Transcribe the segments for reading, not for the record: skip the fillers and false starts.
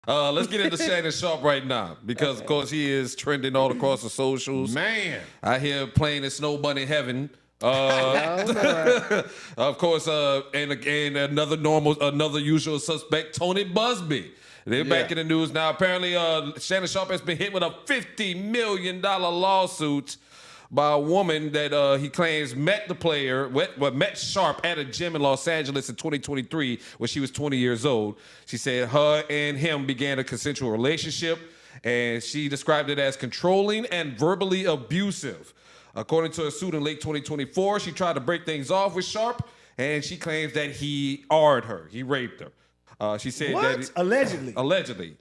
Let's get into Shannon Sharpe right now because, of course, he is trending all across the socials. Man. I hear playing in Snow Bunny heaven. Of course, and again, another usual suspect, Tony Busby. They're back in the news now. Apparently, Shannon Sharpe has been hit with a $50 million lawsuit by a woman that he claims met the player, met Sharpe at a gym in Los Angeles in 2023 when she was 20 years old. She said her and him began a consensual relationship, and she described it as controlling and verbally abusive. According to a suit in late 2024, she tried to break things off with Sharpe, and she claims that he R''ed her. He raped her. She said that allegedly. Allegedly,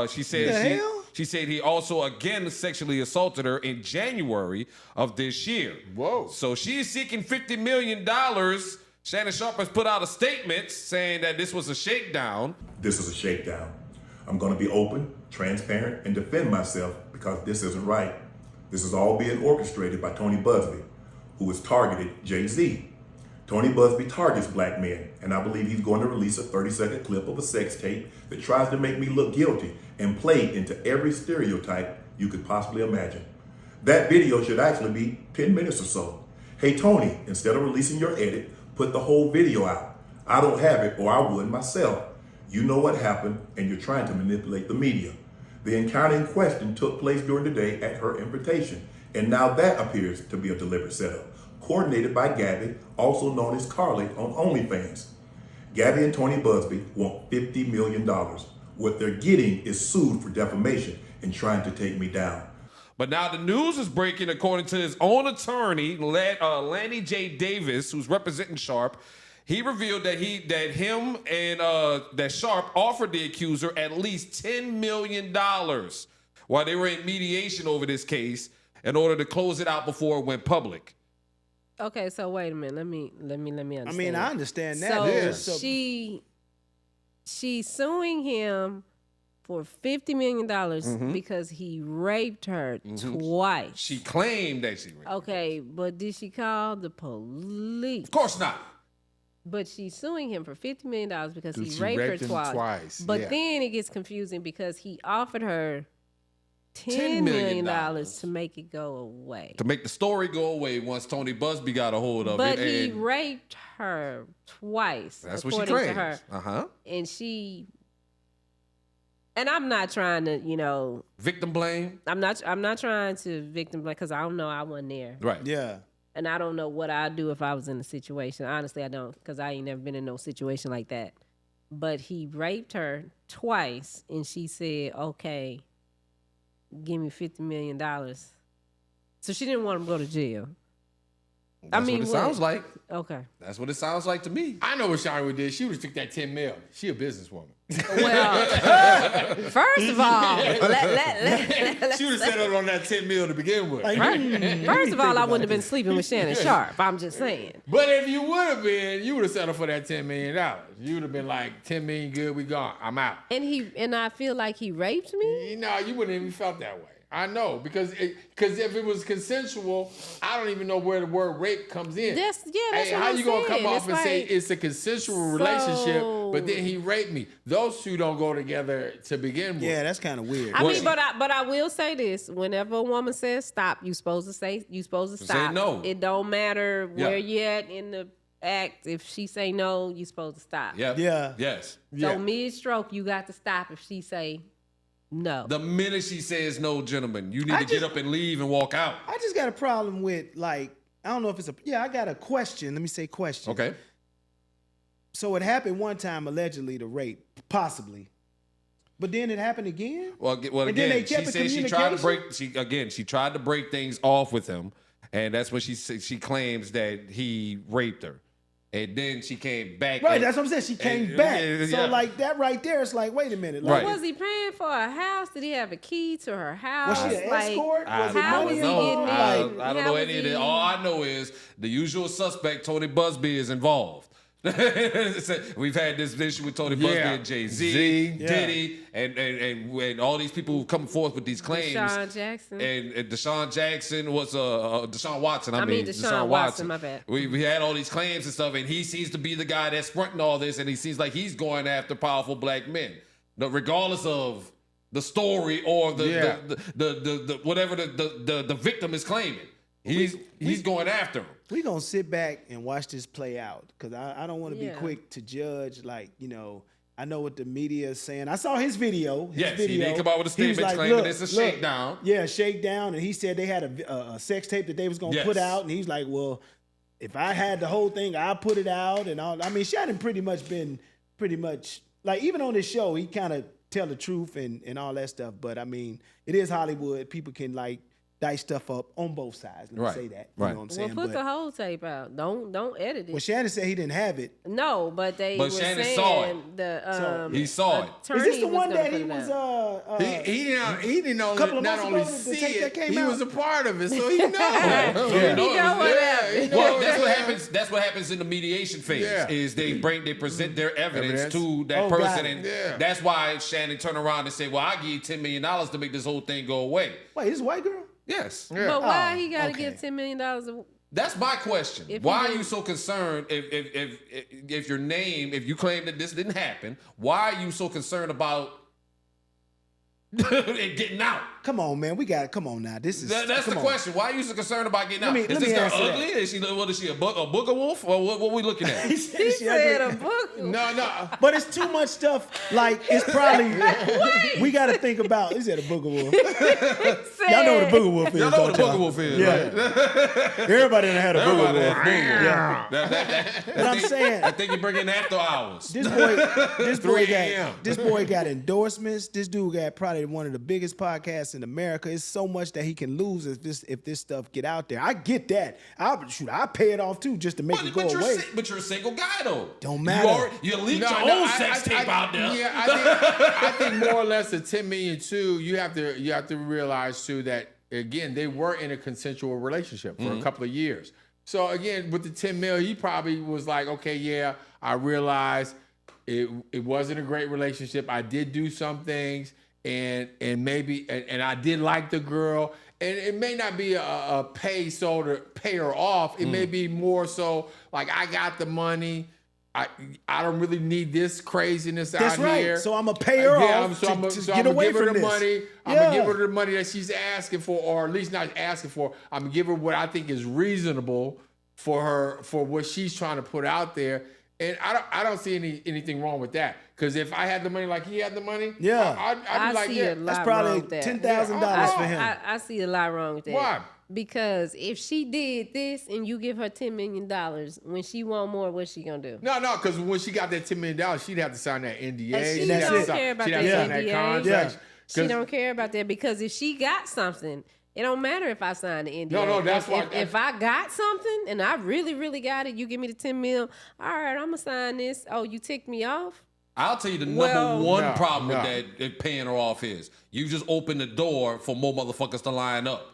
she said she said he also again sexually assaulted her in January of this year. Whoa! So she's seeking $50 million. Shannon Sharpe has put out a statement saying that this was a shakedown. This is a shakedown. I'm going to be open, transparent, and defend myself because this isn't right. This is all being orchestrated by Tony Busby, who has targeted Jay-Z. Tony Busby targets black men, and I believe he's going to release a 30-second clip of a sex tape that tries to make me look guilty and play into every stereotype you could possibly imagine. That video should actually be 10 minutes or so. Hey Tony, instead of releasing your edit, put the whole video out. I don't have it, or I would myself. You know what happened, and you're trying to manipulate the media. The encounter in question took place during the day at her invitation, and now that appears to be a deliberate setup, coordinated by Gabby, also known as Carly on OnlyFans. Gabby and Tony Busby want $50 million. What they're getting is sued for defamation and trying to take me down. But now the news is breaking, according to his own attorney, Lanny J. Davis, who's representing Sharpe. He revealed that that Sharpe offered the accuser at least $10 million while they were in mediation over this case in order to close it out before it went public. Okay, so wait a minute. Let me understand. I mean, I understand that. So she's suing him for $50 million because he raped her twice. She claimed that she raped her. Okay, but did she call the police? Of course not. But she's suing him for $50 million because he raped her twice. But then it gets confusing because he offered her $10 million to make it go away. To make the story go away once Tony Busby got a hold of it. But he raped her twice. That's what she claims. To her. And I'm not trying to, victim blame. I'm not trying to victim blame because I don't know. I wasn't there. Right. Yeah. And I don't know what I'd do if I was in a situation. Honestly, I don't, because I ain't never been in no situation like that. But he raped her twice, and she said, okay, give me $50 million. So she didn't want him to go to jail. That's what it sounds like. Okay. That's what it sounds like to me. I know what Shari would did. She would have took that $10 million. She a businesswoman. Well, first of all, she would have settled on that $10 million to begin with. First of all, I wouldn't have been sleeping with Shannon Sharpe. I'm just saying. But if you would have been, you would have settled for that $10 million. You would have been like, $10 million good, we gone. I'm out. And I feel like he raped me? No, you wouldn't even felt that way. I know, because if it was consensual, I don't even know where the word rape comes in. That's what how I'm you gonna saying. come off and say it's a consensual relationship, but then he raped me? Those two don't go together to begin with. Yeah, that's kind of weird. I mean, but I will say this: whenever a woman says stop, you're supposed to stop. Say no. It don't matter where you're at in the act. If she say no, you're supposed to stop. Yep. Yeah. Yes. So mid-stroke, you got to stop if she say no. The minute she says no, gentlemen, you need to get up and leave and walk out. I just got a problem with, I don't know if it's I got a question. Let me say question. Okay. So it happened one time, allegedly, the rape, possibly. But then it happened again? Well and again, then they kept she said she tried to break things off with him, and that's when she claims that he raped her. And then she came back. Right, that's what I'm saying. She came back. So, that right there, it's like, wait a minute. Right. Was he paying for a house? Did he have a key to her house? Was she an escort? Was it how money was he getting involved? I don't know any of that. All I know is the usual suspect, Tony Busby, is involved. We've had this issue with Tony Busby and Jay-Z, Diddy, and all these people who come forth with these claims. Deshaun Jackson. And Deshaun Jackson was Deshaun Watson. I mean Deshaun Watson, my bad. We had all these claims and stuff, and he seems to be the guy that's fronting all this, and he seems like he's going after powerful black men. regardless of the story or Yeah. the whatever the victim is claiming. He's going after him. We gonna sit back and watch this play out because I don't want to be Yeah. quick to judge. Like, you know, I know what the media is saying. I saw his video. Yes, he did come out with a He was statement claiming it's a shakedown. Yeah, shakedown, and he said they had a sex tape that they was gonna put Yes. out, and he's like, well, if I had the whole thing, I'll put it out and all. I mean, Shannon pretty much like even on this show, he kind of tell the truth and all that stuff. But I mean, it is Hollywood. People can like dice stuff up on both sides. Let me Right. say that. Right. You know what I'm Well, saying? put the whole tape out. Don't edit it. Well, Shannon said he didn't have it. No, but they But were Shannon saying saw it. He saw it. Is this the one gonna that put he it was out. He didn't couple only, of not months only ago, the see tape that it, came he out. was a part of it, so he knows. Yeah. He know what happened. Well, that's what happens. That's what happens in the mediation phase. Yeah. Is they present their evidence Evidence. to that Oh, got person, it. and Yeah. that's why Shannon turned around and said, "Well, I give you $10 million to make this whole thing go away." Wait, this white girl? Yes, Yeah. But why Oh, he got to okay. give $10 million? that's my question. If Why he are you didn't- so concerned if your name, if you claim that this didn't happen? Why are you so concerned about it getting out? Come on, man. Come on now. This is That's come the on. question. Why are you so concerned about getting out? me- Is let this me girl answer that. ugly? Is she a booger wolf? Or what we looking at? He He said a book. No. But it's too much stuff. Like it's probably we got to think about. He said a booger wolf. Y'all know what a booger wolf is. Y'all know what a don't booger wolf is, Yeah. right? Everybody done had a booger Everybody wolf. has booger. Yeah. But I'm saying- I think you bring in after hours. This boy 3 a.m. got this boy got endorsements. This dude got probably one of the biggest podcasts in America. It's so much that he can lose if this stuff get out there. I get that. I pay it off too just to make it go away. But you're a single guy though. Don't matter. You leaked No, your own I- sex tape out there. Yeah, I think more or less the $10 million too. You have to realize too that again they were in a consensual relationship for a couple of years. So again, with the $10 million, he probably was like, okay, yeah, I realized it wasn't a great relationship. I did do some things, and maybe I did like the girl. And it may not be a pay to pay her off. It may be more so like I got the money. I don't really need this craziness That's out right. here. So I'm gonna pay her off So I'm to gonna get away give her from the this. money. I'm Yeah. gonna give her the money that she's asking for, or at least not asking for. I'm gonna give her what I think is reasonable for her for what she's trying to put out there. And I don't see anything wrong with that. Because if I had the money like he had the money, Yeah. I'd I be like, see yeah. a lot That's wrong probably with that. $10,000 for him. I see a lot wrong with that. Why? Because if she did this and you give her $10 million, when she want more, what's she gonna do? No, because when she got that $10 million, she'd have to sign that NDA. And she She'd have to don't sign- care about she'd have to that sign that NDA. contract. She 'Cause- don't care about that because if she got something, it don't matter if I sign the NDA. No, that's if, why- If I got something and I really, really got it, you give me the 10 mil. All right, I'm gonna sign this. Oh, you ticked me off? I'll tell you the Well- number one No, problem no. with that paying her off is you just open the door for more motherfuckers to line up.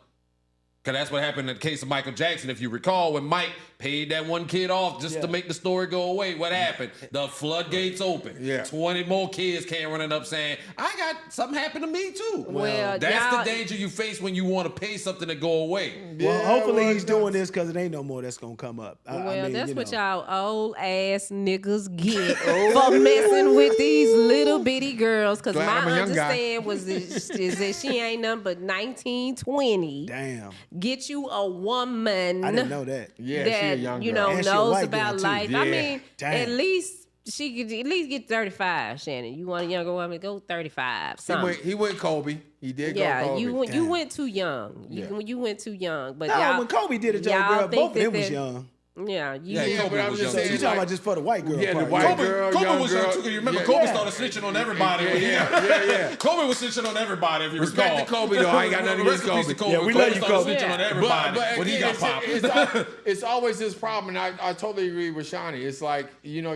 Because that's what happened in the case of Michael Jackson. If you recall, when Mike paid that one kid off just to make the story go away, what happened? The floodgates opened. Yeah. 20 more kids came running up saying, I got something happened to me too. Well, that's y'all- the danger you face when you want to pay something to go away. Well, hopefully well, he's doing this because it ain't no more that's gonna come up. I Well, mean, that's you what know. y'all old ass niggas get for messing with these little bitty girls. Because Glad my I'm a young guy. understanding is that she ain't nothing but 19, 20. Damn, Get you a woman I didn't know that. Yeah, she a that young you girl. know And she a knows white about girl, too. life. I Yeah. mean, Damn. at least she could at least get 35. Shannon, you want a younger woman? Go 35. Something. He went Kobe. He did go Yeah, Kobe. you Damn. went too young. You went too young. But No, y'all, when Kobe did it to y'all a girl, think both of them that was they're- young. Yeah, you Yeah, Yeah, Kobe but I'm was just young. saying, So you talking about just for the white girl Yeah, the part? white Kobe- girl, Kobe young was girl. young too. 'Cause you remember Yeah. Kobe Yeah. started snitching on everybody. Yeah. Kobe was snitching on everybody, if you Respect recall. to Kobe, though. I ain't got nothing Rest against in peace to Kobe. Yeah, we love you, started Kobe. snitching on Yeah. everybody when he again, got popped. it's always this problem, and I totally agree with Shawnee. It's like, you know,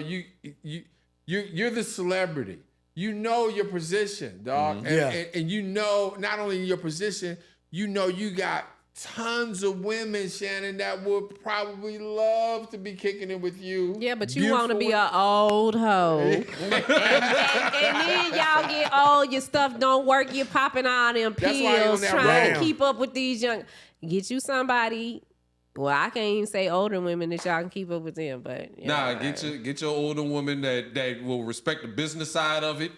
you're the celebrity. You know your position, dog. Yeah. And you know not only your position, you know you got tons of women, Shannon, that would probably love to be kicking it with you. Yeah, but you want to be Beautiful an old hoe. and then y'all get old, your stuff don't work, you're popping all them That's why you on pills, that trying road. to keep up with these young. Get you somebody. Well, I can't even say older women that y'all can keep up with them, but Nah, get your older woman that will respect the business side of it,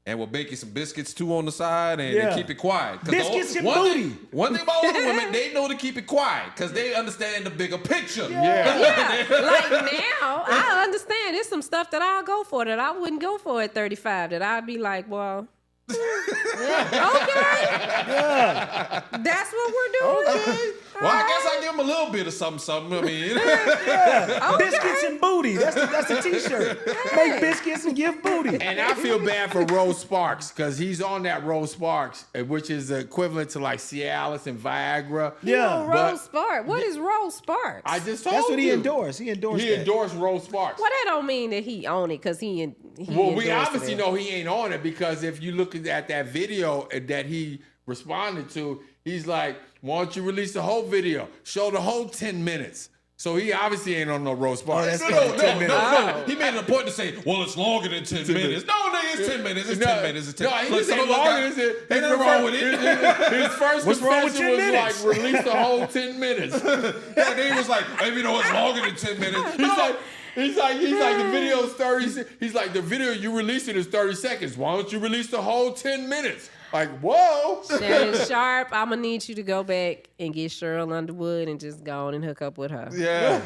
and we'll bake you some biscuits too on the side, and Yeah. they keep it quiet. 'Cause Biscuits and one booty. One thing about older women, they know to keep it quiet because they understand the bigger picture. Yeah. Yeah, like now, I understand. There's some stuff that I'll go for that I wouldn't go for at 35. That I'd be like, well, okay, that's what we're doing. Well, I guess I give them a little bit of something. I mean, Biscuits and booty. That's a T-shirt. Make biscuits and give booty. And I feel bad for Rose Sparks because he's on that Rose Sparks, which is equivalent to like Cialis and Viagra. Yeah. Rose Sparks. What is Rose Sparks? I just told you. That's what he endorsed. He endorsed that. endorsed Rose Sparks. Well, that don't mean that he own it because he Well, we endorsed obviously it. know he ain't on it because if you look at that video that he responded to, he's like, why don't you release the whole video? Show the whole 10 minutes. So he obviously ain't on no Rose Sparks. no. He made it a point to say, well, it's longer than 10 minutes. No, it's 10 minutes. It's 10 minutes. It's 10 No, he Look, just some ain't of us longer got- than it. Ain't nothing wrong with it. His first What's wrong with confession 10 was minutes? like, release the whole 10 minutes. Yeah, then he was like, hey, you know, it's longer than 10 minutes. He's like, the video's 30. He's like, the video you releasing is 30 seconds. Why don't you release the whole 10 minutes? Like, whoa. Shannon Sharpe, I'm gonna need you to go back and get Cheryl Underwood and just go on and hook up with her. Yeah.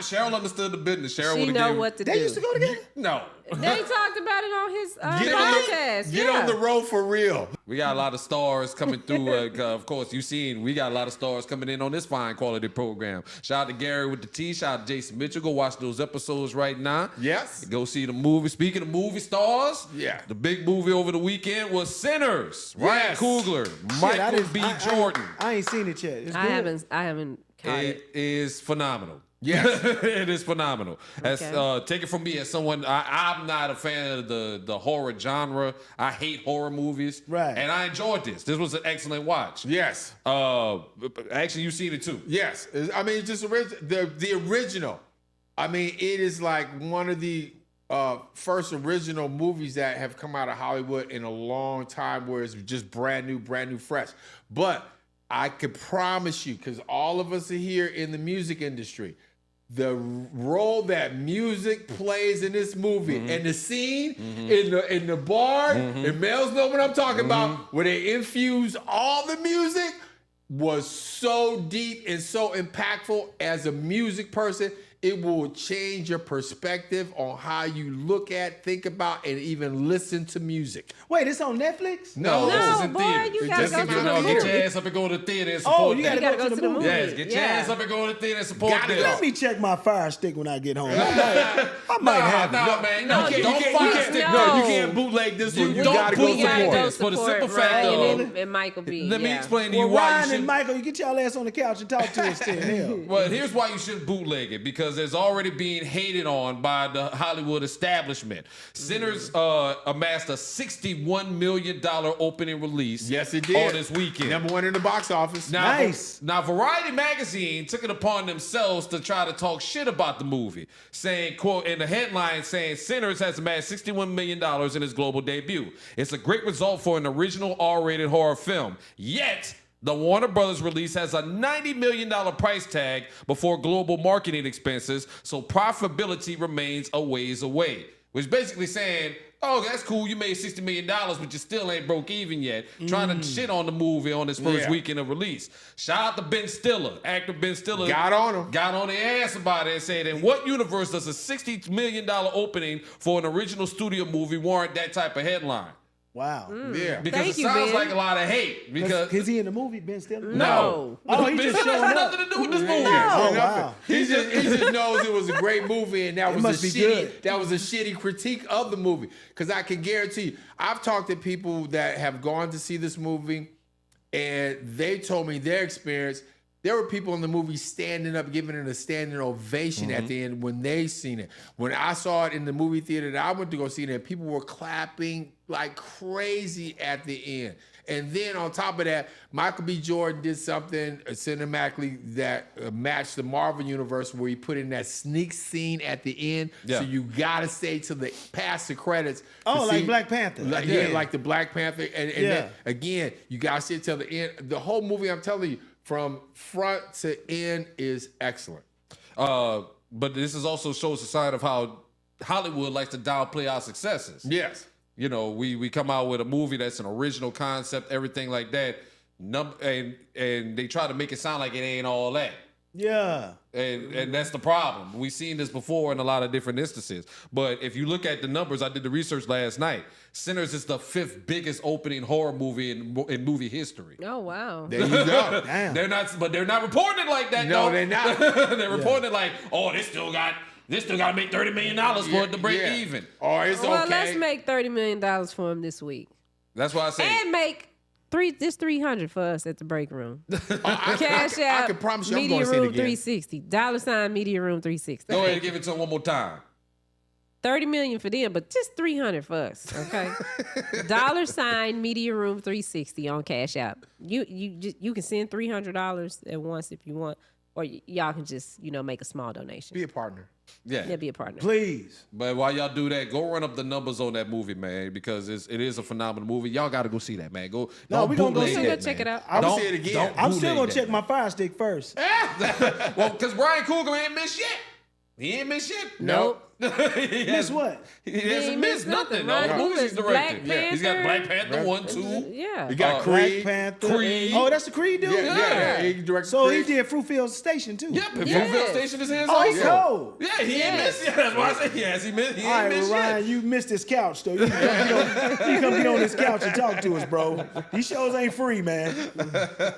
Cheryl understood the business. Cheryl She would know have what to They do. used to go together? No. They talked about it on his Get podcast. on the road for real. We got a lot of stars coming through. Of course, you've seen we got a lot of stars coming in on this fine quality program. Shout out to Gary with the T. Shout out to Jason Mitchell. Go watch those episodes right now. Yes. Go see the movie. Speaking of movie stars, Yeah. the big movie over the weekend was Sinners. Ryan Yes. Coogler, Shit, I Michael didn't- B. I- Jordan. I ain't seen it yet. It's I good. haven't caught it. It is phenomenal. Yes. It is phenomenal. As Okay. take it from me as someone, I'm not a fan of the horror genre. I hate horror movies. Right. And I enjoyed this. This was an excellent watch. Yes. Actually, you've seen it too. Yes. I mean, just the original. I mean, it is like one of the first original movies that have come out of Hollywood in a long time where it's just brand new, fresh. But I could promise you, because all of us are here in the music industry, the role that music plays in this movie and the scene in the bar, and males know what I'm talking about, where they infuse all the music, was so deep and so impactful. As a music person, it will change your perspective on how you look at, think about, and even listen to music. Wait, it's on Netflix? No, No, this is in boy, theater. you It gotta just go came to out. the No, get movie. your ass up and go to the theater and support Oh, you that. gotta go to the movie. Yes, get your Yeah. ass up and go to the theater and support Gotta that. go. Let me check my Fire Stick when I get home. I might have it. No, man. No, you don't can't- fire you stick. can't- No, you No. can't bootleg this one. You don't gotta go bootleg You gotta support. go this for the support simple fact Ryan of- and Michael B. Let me yeah. explain to Well, you why you Ryan should. and Michael, you get y'all ass on the couch and talk to us then. Hell. Well, here's why you shouldn't bootleg it, because it's already being hated on by the Hollywood establishment. Sinners amassed a $61 million opening release. Yes, it did. On this weekend. Number one in the box office. Now, Nice. Now, Variety magazine took it upon themselves to try to talk shit about the movie, saying, quote, in the headline saying, Sinners has amassed $61 million in its global debut. It's a great result for an original R-rated horror film. Yet, the Warner Brothers release has a $90 million price tag before global marketing expenses, so profitability remains a ways away. Which basically saying, oh, that's cool, you made $60 million, but you still ain't broke even yet. Trying to shit on the movie on its first Yeah. weekend of release. Shout out to Ben Stiller. Actor Ben Stiller Got on him. got on their ass about it and said, in what universe does a $60 million opening for an original studio movie warrant that type of headline? Wow. Yeah. Because Thank it you, sounds Ben. like a lot of hate. Because Is he in the movie, Ben Stiller? No. Oh, he Ben just Stiller showing has up. nothing to do with this movie. Oh, Nothing. wow. He just knows it was a great movie, and that was must a be shitty. good. That was a shitty critique of the movie. Because I can guarantee you, I've talked to people that have gone to see this movie, and they told me their experience. There were people in the movie standing up, giving it a standing ovation at the end when they seen it. When I saw it in the movie theater that I went to go see it, people were clapping like crazy at the end. And then on top of that, Michael B. Jordan did something cinematically that matched the Marvel universe, where he put in that sneak scene at the end. Yeah. So you gotta stay to the past the credits. to Oh, like see- Black Panther. Like, Yeah. like the Black Panther. And Yeah. then, again, you gotta stay till the end. The whole movie, I'm telling you, from front to end is excellent. But this is also shows a sign of how Hollywood likes to downplay our successes. Yes. you know, we come out with a movie that's an original concept, everything like that, and they try to make it sound like it ain't all that. Yeah. And that's the problem. We've seen this before in a lot of different instances. But if you look at the numbers, I did the research last night. Sinners is the 5th biggest opening horror movie in movie history. Oh wow. There you go. Damn. They're not reporting it like that. No, though. they're not. They're reporting it like, oh, this still got to make $30 million for it to break even. Or it's Well, okay. let's make $30 million for him this week, That's why I say. and make $300 for us at the break room. I Cash out. I can promise you I'm Media going to see it Room again. $360. $, Media Room $360. Go ahead and give it to him one more time. $30 million for them, but just $300 for us, okay? $ Media Room $360 on Cash App. You can send $300 at once if you want, or y'all can just make a small donation. Be a partner. Yeah. Be a partner. Please. But while y'all do that, go run up the numbers on that movie, man, because it is a phenomenal movie. Y'all got to go see that, man. No, don't we gonna go bootleg see that, it. Check man. it out. I'm Don't- gonna see it again. don't I'm still bootleg gonna that, check man. my Fire Stick first. Well, because Brian Coogler ain't missed shit. He ain't missed shit. Nope. Miss what? He hasn't ain't missed missed nothing. nothing. No, Ryan movies he's Coogler's Black directed. Yeah. He's got Black Panther 1, 2. Yeah. You got Black Creed. Panther. Creed. Oh, that's the Creed dude? Yeah. He directed So Creed. he did Fruitfield Station too. Yep, and Yes. Fruitvale Station is his Oh, also. he's cold. Yeah, he ain't missed. Yeah, that's why I said he missed. He All ain't right, missed well, Ryan, shit. you missed this couch, though. You come get on this couch and talk to us, bro. These shows ain't free, man.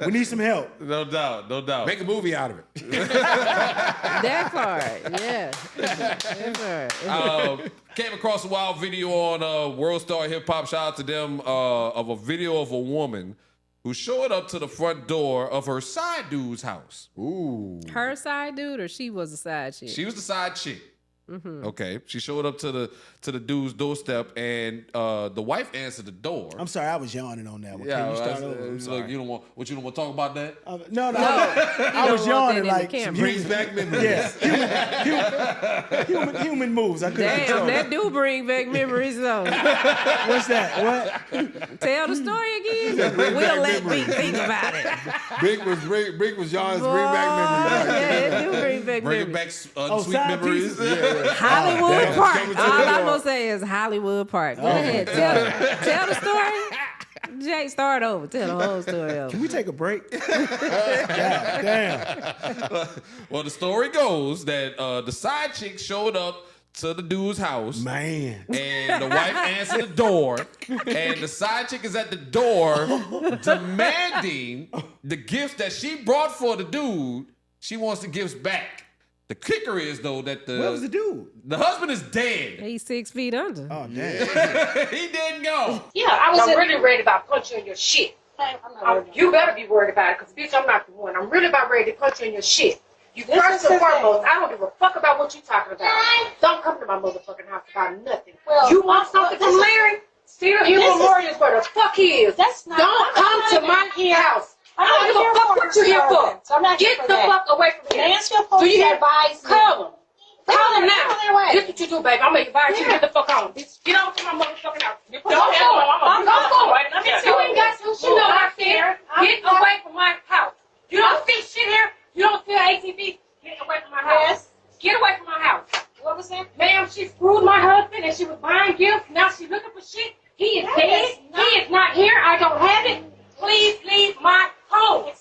We need some help. No doubt, no doubt. Make a movie out of it. That part. Yeah. That part. Came across a wild video on World Star Hip Hop. Shout out to them of a video of a woman who showed up to the front door of her side dude's house. Ooh. Her side dude, or she was a side chick? She was the side chick. Okay, she showed up to the dude's doorstep, and the wife answered the door. I'm sorry, I was yawning on that one. Can you start over? I'm look, sorry. you don't want to talk about that. No, No, I was you don't want yawning that in like the camera. Brings back memories. human moves. I couldn't Damn, control that do bring back memories though. What's that? What? Tell the story again. We'll let Bink think about it. Bink was John's Boy, bring back memories. yeah, it do bring back Bringing memories. back sweet side memories. pieces. Hollywood damn, Park. coming to All the I'm door. gonna say is Hollywood Park. Go ahead, tell the story. Jay, start over. Tell the whole story over. Can we take a break? God damn. Well, the story goes that the side chick showed up to the dude's house. Man. And the wife answered the door, and the side chick is at the door demanding the gifts that she brought for the dude. She wants the gifts back. The kicker is, though, that Where was the dude? the husband is dead. He's 6 feet under. Oh, damn. He didn't go. Yeah, I'm really worried about punching your shit. You better be worried about it, because, bitch, I'm not the one. I'm really about ready to punch you in your shit. You first and foremost, I don't give a fuck about what you talking about. Don't come to my motherfucking house about nothing. You want something from Larry? Steal him memorials where the fuck he is. Don't come to my house. I don't give a fuck what you here for. Get the fuck away from here. Do you hear? Call him. Call him now. This what you do, baby. I'm gonna invite you to get the fuck on. Get on to my motherfucking house. Don't go. You ain't got some shit out there. Get away from my house. You don't see shit here. You don't see ATV. Get away from my house. Get away from my house. What was that? Ma'am, she screwed my husband and she was buying gifts. Now she's looking for shit. He is dead. He is not here. I don't have it. Please leave my home.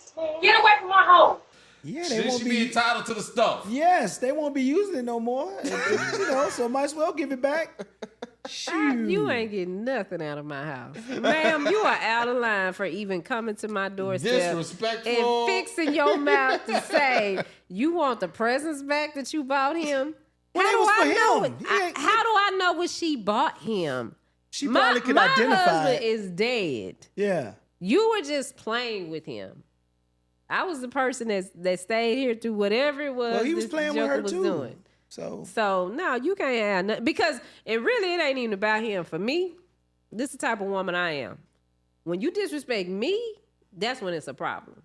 Get away from my home. Yeah, they She won't should be entitled to the stuff. Yes, they won't be using it no more. So might as well give it back. Shoot. You ain't getting nothing out of my house. Ma'am, you are out of line for even coming to my doorstep Disrespectful. and fixing your mouth to say you want the presents back that you bought him. Well, How it do was I for know? him. He ain't- How do I know what she bought him? She probably could my identify husband it. is dead. Yeah. You were just playing with him. I was the person that stayed here through whatever it was. Well, he was this playing with joker her was too. doing. So No, you can't have nothing, because it ain't even about him. For me, this is the type of woman I am. When you disrespect me, that's when it's a problem.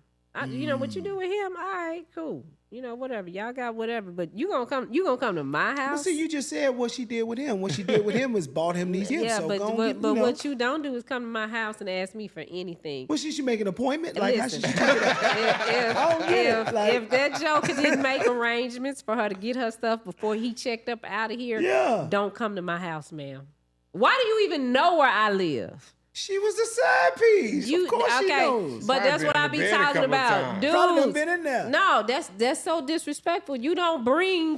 You know what you do with him? All right, cool. You know, whatever. Y'all got whatever, but you gonna come to my But house. see, you just said what she did with him. What she did with him was bought him these gifts. Yeah, so but go what you don't do is come to my house and ask me for anything. Well, she should make an appointment. Like, how should Listen, she take it out? don't get it, like- if that joker didn't make arrangements for her to get her stuff before he checked up out of here, Yeah. don't come to my house, ma'am. Why do you even know where I live? She was the side piece. Of course she knows. But that's what I be talking about. Probably Dude, been in there. no, that's so disrespectful. You don't bring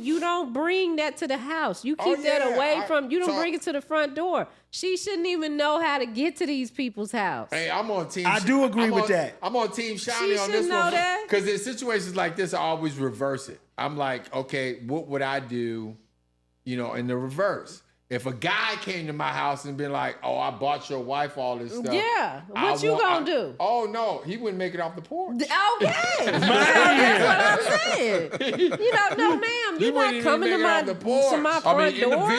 that to the house. You keep that away from. You don't bring it to the front door. She shouldn't even know how to get to these people's house. Hey, I'm on team. I do agree with that. I'm on team Shiny on this one because in situations like this, I always reverse it. I'm like, okay, what would I do? In the reverse. If a guy came to my house and been like, "Oh, I bought your wife all this stuff," yeah, what you gonna do? Oh no, he wouldn't make it off the porch. Okay, that's what I'm saying. No, ma'am, you're not coming to my front door.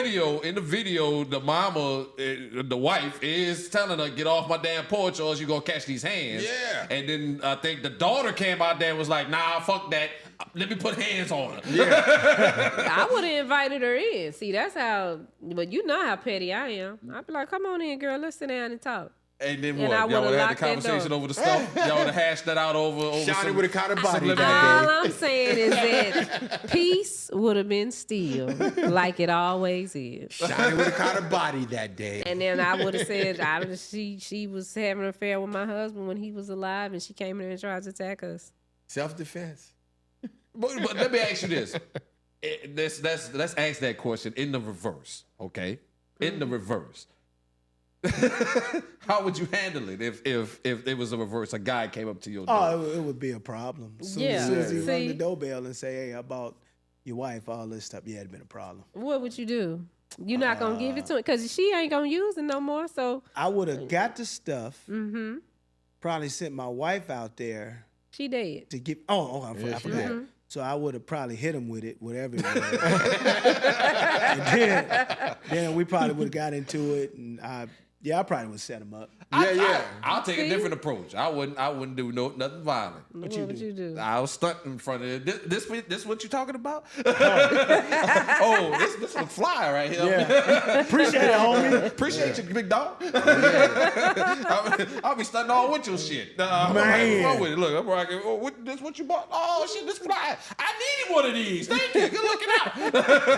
In the video, the mama, the wife, is telling her, "Get off my damn porch, or else you gonna catch these hands." Yeah. And then I think the daughter came out there and was like, "Nah, fuck that. Let me put hands on her." Yeah. I would have invited her in. See, that's how. But you know how petty I am. I'd be like, "Come on in, girl. Let's sit down and talk." And then what? Y'all would have had the conversation over the stuff. Y'all would have hashed that out over. Shiny would have caught a body All that day. I'm saying is that peace would have been still, like it always is. Shiny would have caught a body that day. And then I would have said, she was having an affair with my husband when he was alive, and she came in and tried to attack us. Self-defense. But let me ask you this. Let's ask that question in the reverse, okay? In the reverse. How would you handle it if it was a reverse? A guy came up to your door. Oh, it would be a problem. As soon as he rung the doorbell and say, "Hey, I bought your wife all this stuff," it'd been a problem. What would you do? You're not gonna give it to him because she ain't gonna use it no more. So I would have got the stuff. Mm-hmm. Probably sent my wife out there. She dead. To get. I forgot. Mm-hmm. So I would have probably hit him with it, whatever it was. And then we probably would have got into it, and I probably would set him up. I'll take a different approach. I wouldn't do nothing violent. What would you do? I'll stunt in front of it. This what you talking about? This was fly right here. Yeah. Appreciate it, homie. Appreciate you, big dog. I'll be stunting all with your shit. Man. I'm with it. Look, I'm rocking. This what you bought? Oh shit, this fly. I needed one of these. Thank you. Good looking out.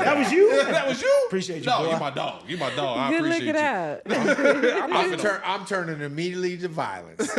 That was you? That was you? Appreciate you, No, boy. you my dog. You my dog. I Good appreciate looking you. out. I'm turning immediately to violence.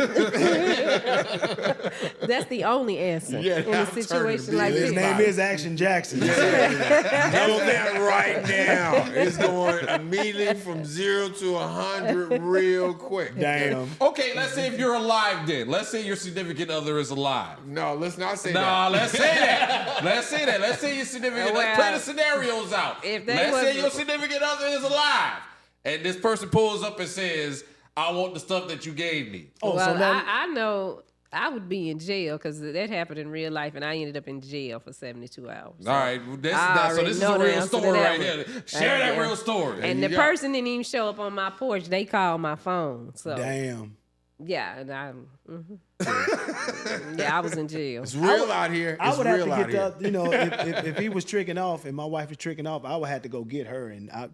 That's the only answer in a situation like His this. name is Action Jackson. Know that right now. It's going immediately from 0 to 100 real quick. Damn. Okay, let's say if you're alive then. Let's say your significant other is alive. No, let's not say Nah, that. let's say that. Let's say that. Let's say your significant other. Play the scenarios out. Let's say your significant other is alive. And this person pulls up and says, "I want the stuff that you gave me." I know I would be in jail because that happened in real life, and I ended up in jail for 72 hours. So. All right, so this is a real story right here. Share that real story. And the person didn't even show up on my porch. They called my phone. So damn. Yeah, and I was in jail. It's real out here. I would have to get if he was tricking off and my wife was tricking off, I would have to go get her, and I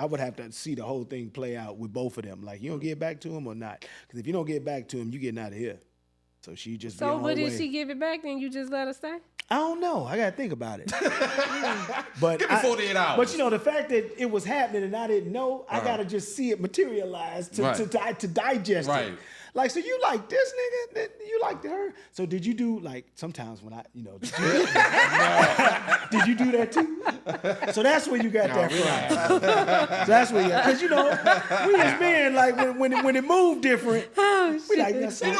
would have to see the whole thing play out with both of them. Like, you don't get back to him or not? Because if you don't get back to him, you getting out of here. So she just. So, but if she give it back, then you just let her stay? I don't know. I gotta think about it. But give me 48 hours. But the fact that it was happening and I didn't know, I gotta just see it materialize to digest it. Like, so you like this nigga? You like her? So did you do, like, sometimes when did you do that too? So that's where you got that from. So that's where because we as men, like, when it moved different, we like, that's we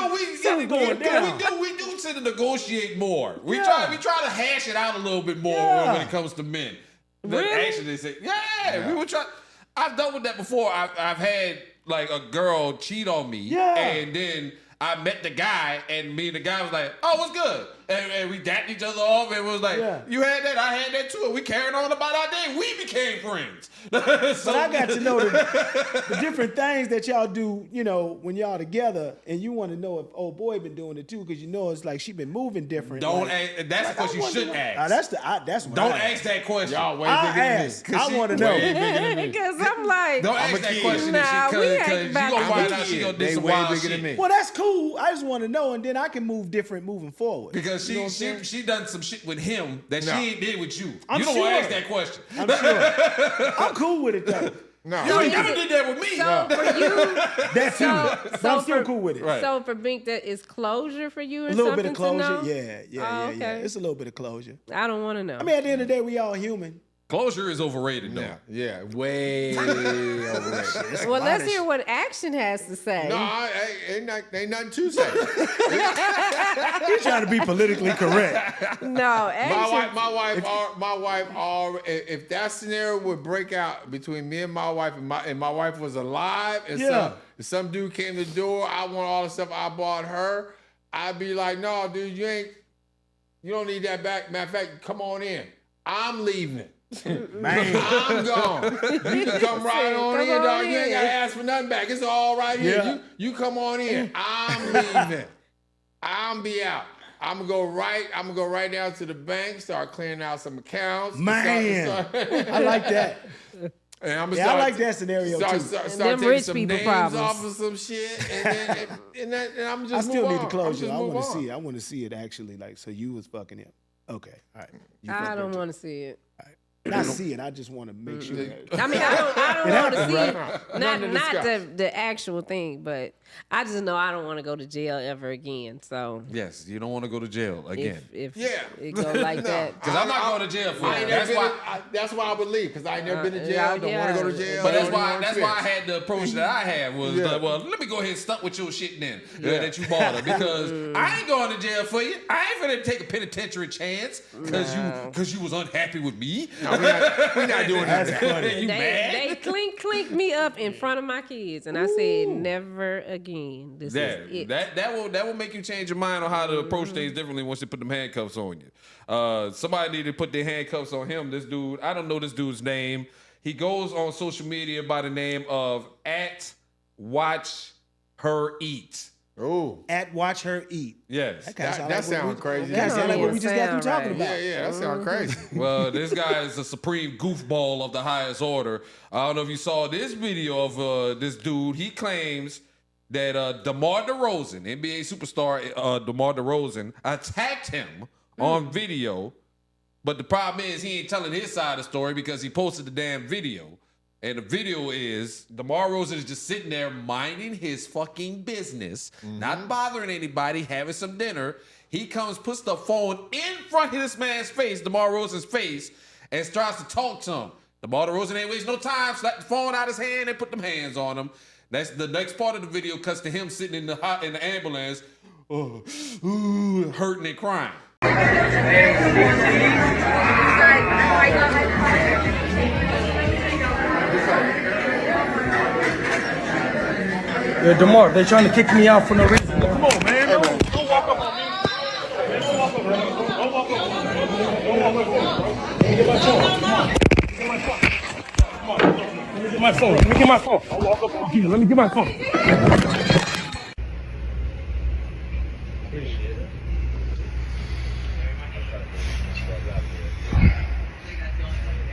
do tend to negotiate more. We try to hash it out a little bit more when it comes to men. Really? Actually, they say, we would try. I've done with that before. I've had like a girl cheat on me, and then I met the guy, and me and the guy was like, "Oh, what's good?" And we dapped each other off, and it was like, "You had that, I had that too." And we carried on about our day. We became friends. But I got to know the different things that y'all do, when y'all together, and you want to know if old boy been doing it too, because it's like she been moving different. Don't ask. That's because you should ask. That's what don't ask that question. Y'all way bigger than me. I want to know. Because I'm like, don't ask that question because you gonna find out she gonna do some wild shit. Well, that's cool. I just want to know, and then I can move different moving forward. Because she done some shit with him that she ain't did with you. I'm you don't sure. want to ask that question. I'm sure. I'm cool with it though. No. You ain't never did that with me. So for you, That's but I'm still cool with it. Right. So for Bink, that is closure for you, or A little something bit of closure, to know? yeah. Oh, okay. It's a little bit of closure. I don't want to know. I mean, at the end of the day, we all human. Closure is overrated, though. Yeah, way overrated. Well, let's hear what Action has to say. No, ain't nothing to say. He's trying to be politically correct. No, Action. My wife, if that scenario would break out between me and my wife, and my wife was alive, and some dude came to the door, I want all the stuff I bought her, I'd be like, no, dude, you don't need that back. Matter of fact, come on in. I'm leaving. Man. I'm gone. You can come right on in, dog. You ain't gotta ask for nothing back. It's all right here. Yeah. You come on in. I'm leaving. I'm be out. I'm gonna go right down to the bank, start clearing out some accounts. Man. I like that. And I'm I like that scenario too. Start them taking rich some people names problems. off of some shit, and I'm just I still move need the on. closure. I want want to see it. I want to see it actually. Like, so you was fucking him. Okay. All right. You I fucked don't her want to see it. Not see it. I just want to make sure. I mean, I don't want to see Right. Nothing to not discuss. the actual thing, but I just know I don't want to go to jail ever again. So Yes, you don't want to go to jail again. if Yeah. it go like that, Because I'm not going to jail for I it. ain't That's never why. that's why I would leave, because I ain't never been to jail. Don't want to go to jail. But that's don't why want that's to why I fix. had the approach that I had was like, well, let me go ahead and stunt with your shit then that you bought her, because I ain't going to jail for you. I ain't gonna take a penitentiary chance because you was unhappy with me. No, we're not doing that. That's funny. You mad? they clink me up in front of my kids, and I said never again. This is it. That will make you change your mind on how to approach things differently once they put them handcuffs on you. Somebody need to put their handcuffs on him. This dude, I don't know this dude's name. He goes on social media by the name of @WatchHerEat. Oh, At Watch Her Eat. Yes. that sounds crazy. That sounds like what we just got through talking about. Yeah, that sounds crazy. Well, this guy is a supreme goofball of the highest order. I don't know if you saw this video of this dude. He claims that DeMar DeRozan, NBA superstar DeMar DeRozan, attacked him on video. But the problem is he ain't telling his side of the story because he posted the damn video. And the video is DeMar DeRozan is just sitting there minding his fucking business, not bothering anybody, having some dinner. He comes, puts the phone in front of this man's face, DeMar DeRozan's face, and starts to talk to him. DeMar DeRozan ain't wasting no time, slapped the phone out of his hand and put them hands on him. That's the next part of the video cuts to him sitting in the ambulance, hurting and crying. Yeah, DeMar, they're trying to kick me out for no reason. Come on, man. Don't walk up on me. Don't walk up on me. Don't walk up on me. Don't walk up on me. Get my phone. Come on. Let me get my phone. Let me get my phone. Don't walk up on me. Let me get my phone.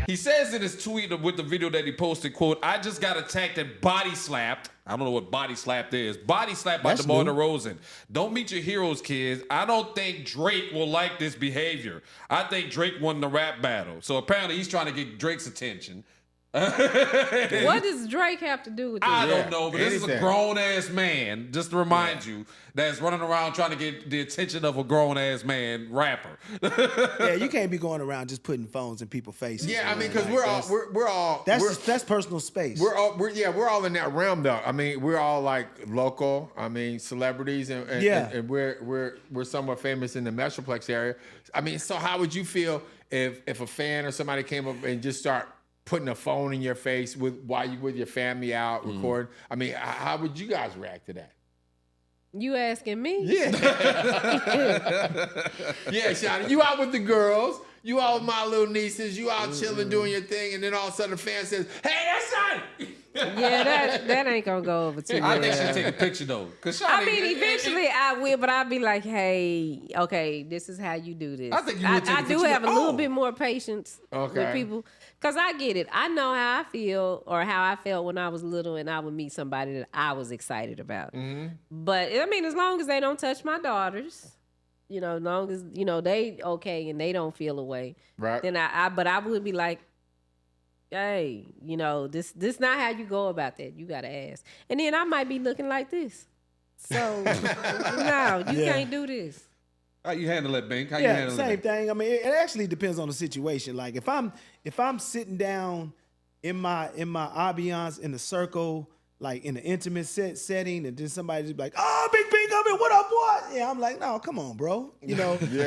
He says in his tweet with the video that he posted, quote, I just got attacked and body slapped. I don't know what body slapped is. Body slapped by DeMar DeRozan. Don't meet your heroes, kids. I don't think Drake will like this behavior. I think Drake won the rap battle. So apparently he's trying to get Drake's attention. What does Drake have to do with this? I don't know, but this is a anything. grown-ass man, just to remind you, that's running around trying to get the attention of a grown-ass man rapper. Yeah, you can't be going around just putting phones in people's faces. Yeah, I man. mean, because Like, we're all that's personal space. we're all in that realm though. I mean, we're all like local. I mean, celebrities, and we're somewhat famous in the Metroplex area. I mean, so how would you feel if a fan or somebody came up and just start putting a phone in your face while you with your family out recording? I mean, how would you guys react to that? You asking me? Yeah. Yeah, Shannon, you out with the girls, you out with my little nieces, you out chilling doing your thing, and then all of a sudden a fan says, hey, that's Shannon. Yeah, that ain't gonna go over too well. I think she should take a picture, though. I mean, eventually I will, but I'll be like, hey, okay, this is how you do this. I think you would take a I do picture. have a little Oh. bit more patience with people. Because I get it. I know how I feel or how I felt when I was little and I would meet somebody that I was excited about. But, I mean, as long as they don't touch my daughters, you know, as long as, you know, they okay and they don't feel away. Right. Then but I would be like, hey, this not how you go about that. You gotta ask. And then I might be looking like this. So no, you can't do this. How you handle it, Bink? How you handle same it? thing. I mean, it actually depends on the situation. Like if I'm sitting down in my ambiance in the circle, like in an intimate setting, and then somebody just be like, "Oh, Bink, come in, what up, boy?" Yeah, I'm like, "No, come on, bro."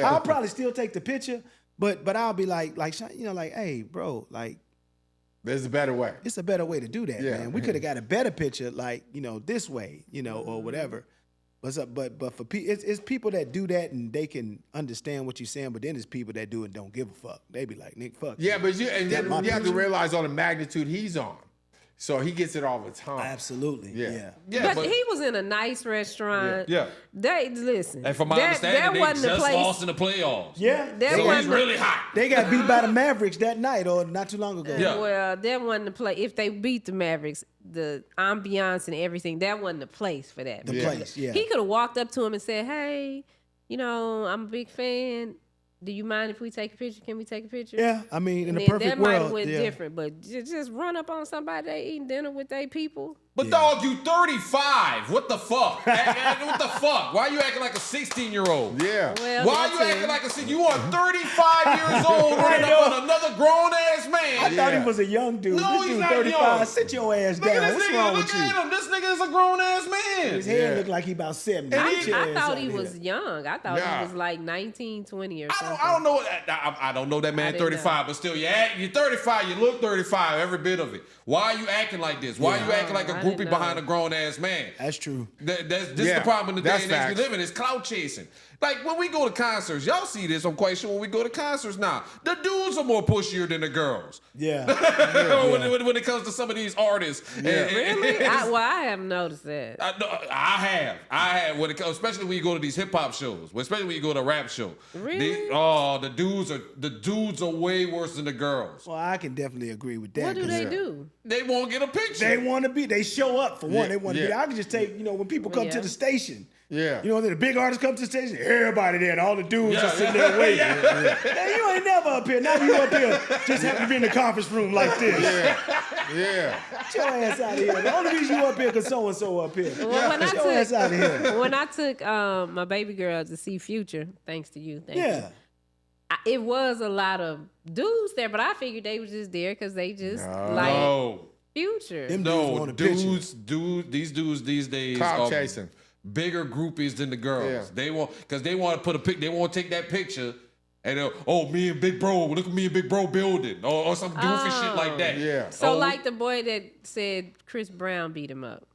I'll probably still take the picture, but I'll be like, "Hey, bro, like." There's a better way. It's a better way to do that, man. We could have got a better picture, like this way, or whatever. But for people, it's people that do that and they can understand what you're saying. But then there's people that do it and don't give a fuck. They be like, "Nick, fuck." Yeah, you. but you have to picture? realize on the magnitude he's on, so he gets it all the time. Absolutely, yeah. But he was in a nice restaurant. Yeah. They listen. And from my understanding, they wasn't the just place. lost in the playoffs. Yeah, So he's really hot. They got beat by the Mavericks that night or not too long ago. Yeah. Well, that wasn't the place. If they beat the Mavericks, the ambiance and everything, that wasn't the place for that. The place, yeah. He could have walked up to him and said, "Hey, I'm a big fan. Do you mind if we take a picture? Can we take a picture?" Yeah, I mean, in And a then perfect that might have world, went yeah. different, but just run up on somebody they eating dinner with their people. But dog, you 35. What the fuck? What the fuck? Why are you acting like a 16-year-old? Yeah. Well, Why are you that's acting it. like a 16? You are 35 years old running up on another grown-ass man. I thought he was a young dude. No, this he's dude not 35. young. Sit your ass Look at down. this What's nigga. wrong Look with you? at him. This nigga is a grown-ass man. His head looked like he about 70. I Get your ass thought out he of was here. young. I thought Nah. he was like 19, 20 or something. I don't know. I don't know that man didn't 35, but still, you're 35. You look 35, every bit of it. Why are you acting like this? Why are you acting like a I groupie didn't know. behind a grown-ass man? That's true. This is Yeah, the problem in the day that's and age facts. we live in. Is clout chasing. Like when we go to concerts, y'all see this. I'm quite sure when we go to concerts now, the dudes are more pushier than the girls. Yeah. When it comes to some of these artists. Really? I haven't noticed that. I have. When it comes, especially when you go to these hip hop shows, especially when you go to a rap show. Really? The dudes are way worse than the girls. Well, I can definitely agree with that. What do 'cause they do? They won't get a picture. They want to be. They show up for one. They want to be. yeah. I can just take. When people come to Yeah. the station. Yeah. The big artists come to the station. Everybody there, and all the dudes are sitting there waiting. Man, you ain't never up here. Now you up here just happen to be in the conference room like this. Yeah. Get your ass out of here. The only reason you up here because so and so up here. Well, when Get your ass out of here. when I took my baby girl to see Future, thanks to you, thank you. Yeah. It was a lot of dudes there, but I figured they was just there because they just like No. Future. Them dudes want a picture. These dudes these days Clout are chasing. bigger groupies than the girls. Yeah. They want because they want to put a pic. They want to take that picture and me and Big Bro, look at me and Big Bro building or some goofy shit like that. Yeah. So Oh, like the boy that said Chris Brown beat him up.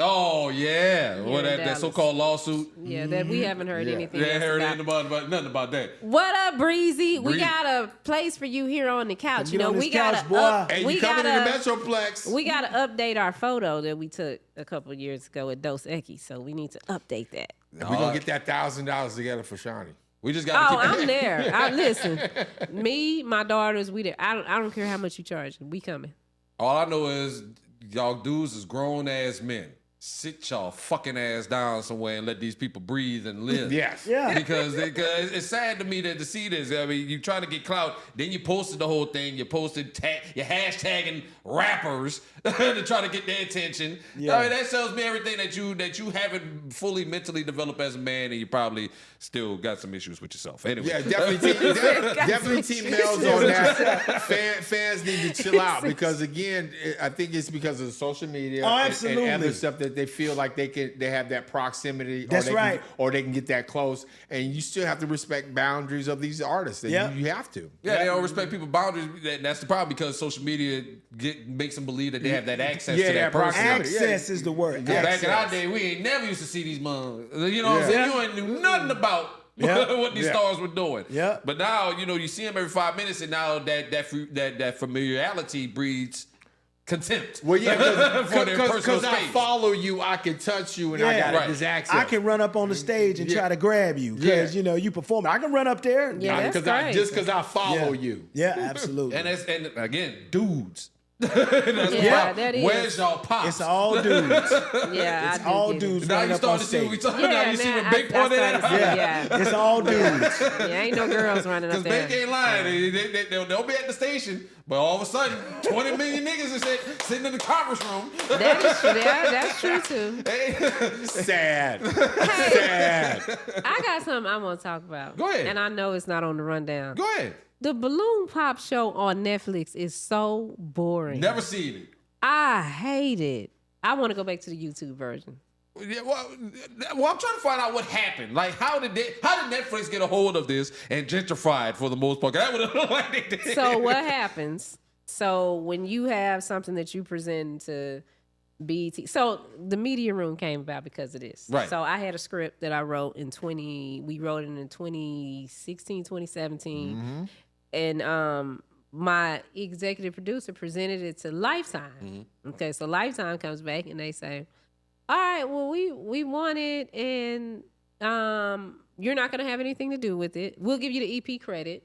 Oh yeah, Here in that Dallas. so-called lawsuit. Yeah, that we haven't heard anything They else heard about. nothing about that. What up, Breezy? We Breezy. got a place for you here on the couch. Get on this we gotta couch, boy. Hey, we you coming in the gotta Metroplex? we gotta update our photo that we took a couple of years ago at Dos Equis. So we need to update that. We're going to get that $1,000 together for Shawnee. We just got to Oh, keep I'm there. Listen, me, my daughters, we there. I don't care how much you charge. We coming. All I know is y'all dudes is grown ass men. Sit y'all fucking ass down somewhere and let these people breathe and live. Yes. Yeah. Because it's sad to me to see this. I mean, you trying to get clout, then you posted the whole thing. You posted, you're hashtagging rappers to try to get their attention. Yeah. I mean, that tells me everything that you haven't fully mentally developed as a man, and you probably still got some issues with yourself. Anyway, Yeah, definitely team males on that. Fans need to chill out because again, I think it's because of social media Oh, and absolutely. other stuff that they feel like they have that proximity. That's right. Or they can get that close, and you still have to respect boundaries of these artists. And Yep. you have to. Yeah, they don't respect people's boundaries. That's the problem because social media makes them believe that they have that access Yeah, to that that person. proximity. Access is the word. Yeah. Back in our Access. day, we ain't never used to see these motherfuckers. You know what I'm saying? You ain't knew nothing about Yeah. what these Yeah. stars were doing. Yeah. But now, you see them every 5 minutes, and now that familiarity breeds contempt. Well, yeah, for their personal because I space. follow you, I can touch you, and I Yeah. got Right. this access. I can run up on the stage and try to grab you because you perform. I can run up there. Yeah, that's because crazy. just because I follow you. Yeah, absolutely. And again, dudes. Yeah, that is. Where's y'all pops? It's all dudes. Yeah, It's I do all get it. dudes Now running you up on start to see. stage. Now you see what Bink pointed started at. to see, yeah. It's all dudes. Yeah, ain't no girls running up Because Bink there. ain't lying. They'll be at the station, but all of a sudden, 20 million niggas is sitting in the conference room. That is true. That's true too. Sad. Hey, Sad. I got something I want to talk about. Go ahead. And I know it's not on the rundown. Go ahead. The Balloon Pop show on Netflix is so boring. Never seen it. I hate it. I want to go back to the YouTube version. Yeah, well, I'm trying to find out what happened. Like, how did Netflix get a hold of this and gentrify it for the most part? 'Cause that would have looked like they did. So what happens? So when you have something that you present to BET, so the media room came about because of this. Right. So I had a script that I wrote we wrote it in 2016, 2017. Mm-hmm. And my executive producer presented it to Lifetime. Mm-hmm. Okay, so Lifetime comes back and they say, all right, well, we want it, and you're not going to have anything to do with it. We'll give you the EP credit,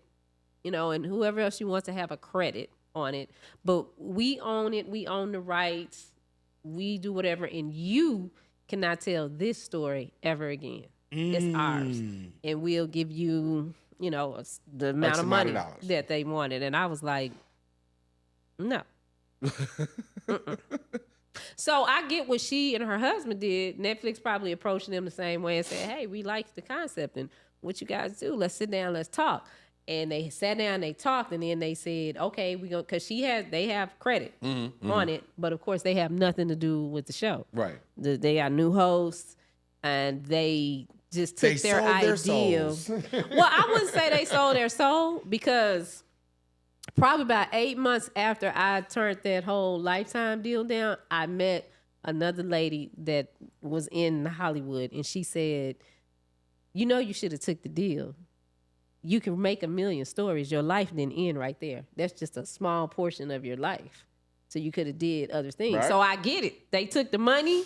and whoever else you want to have a credit on it. But we own it. We own the rights. We do whatever, and you cannot tell this story ever again. It's ours. And we'll give you, the amount of money that they wanted. And I was like, no. So I get what she and her husband did. Netflix probably approached them the same way and said, hey, we like the concept, and what you guys do, let's sit down, let's talk. And they sat down, they talked, and then they said, okay, we gonna, because they have credit on it, but of course they have nothing to do with the show. Right. They got new hosts, and they just took their idea. Well, I wouldn't say they sold their soul, because probably about 8 months after I turned that whole Lifetime deal down, I met another lady that was in Hollywood, and she said, you should have took the deal. You can make 1 million stories. Your life didn't end right there. That's just a small portion of your life. So you could have did other things. Right. So I get it. They took the money.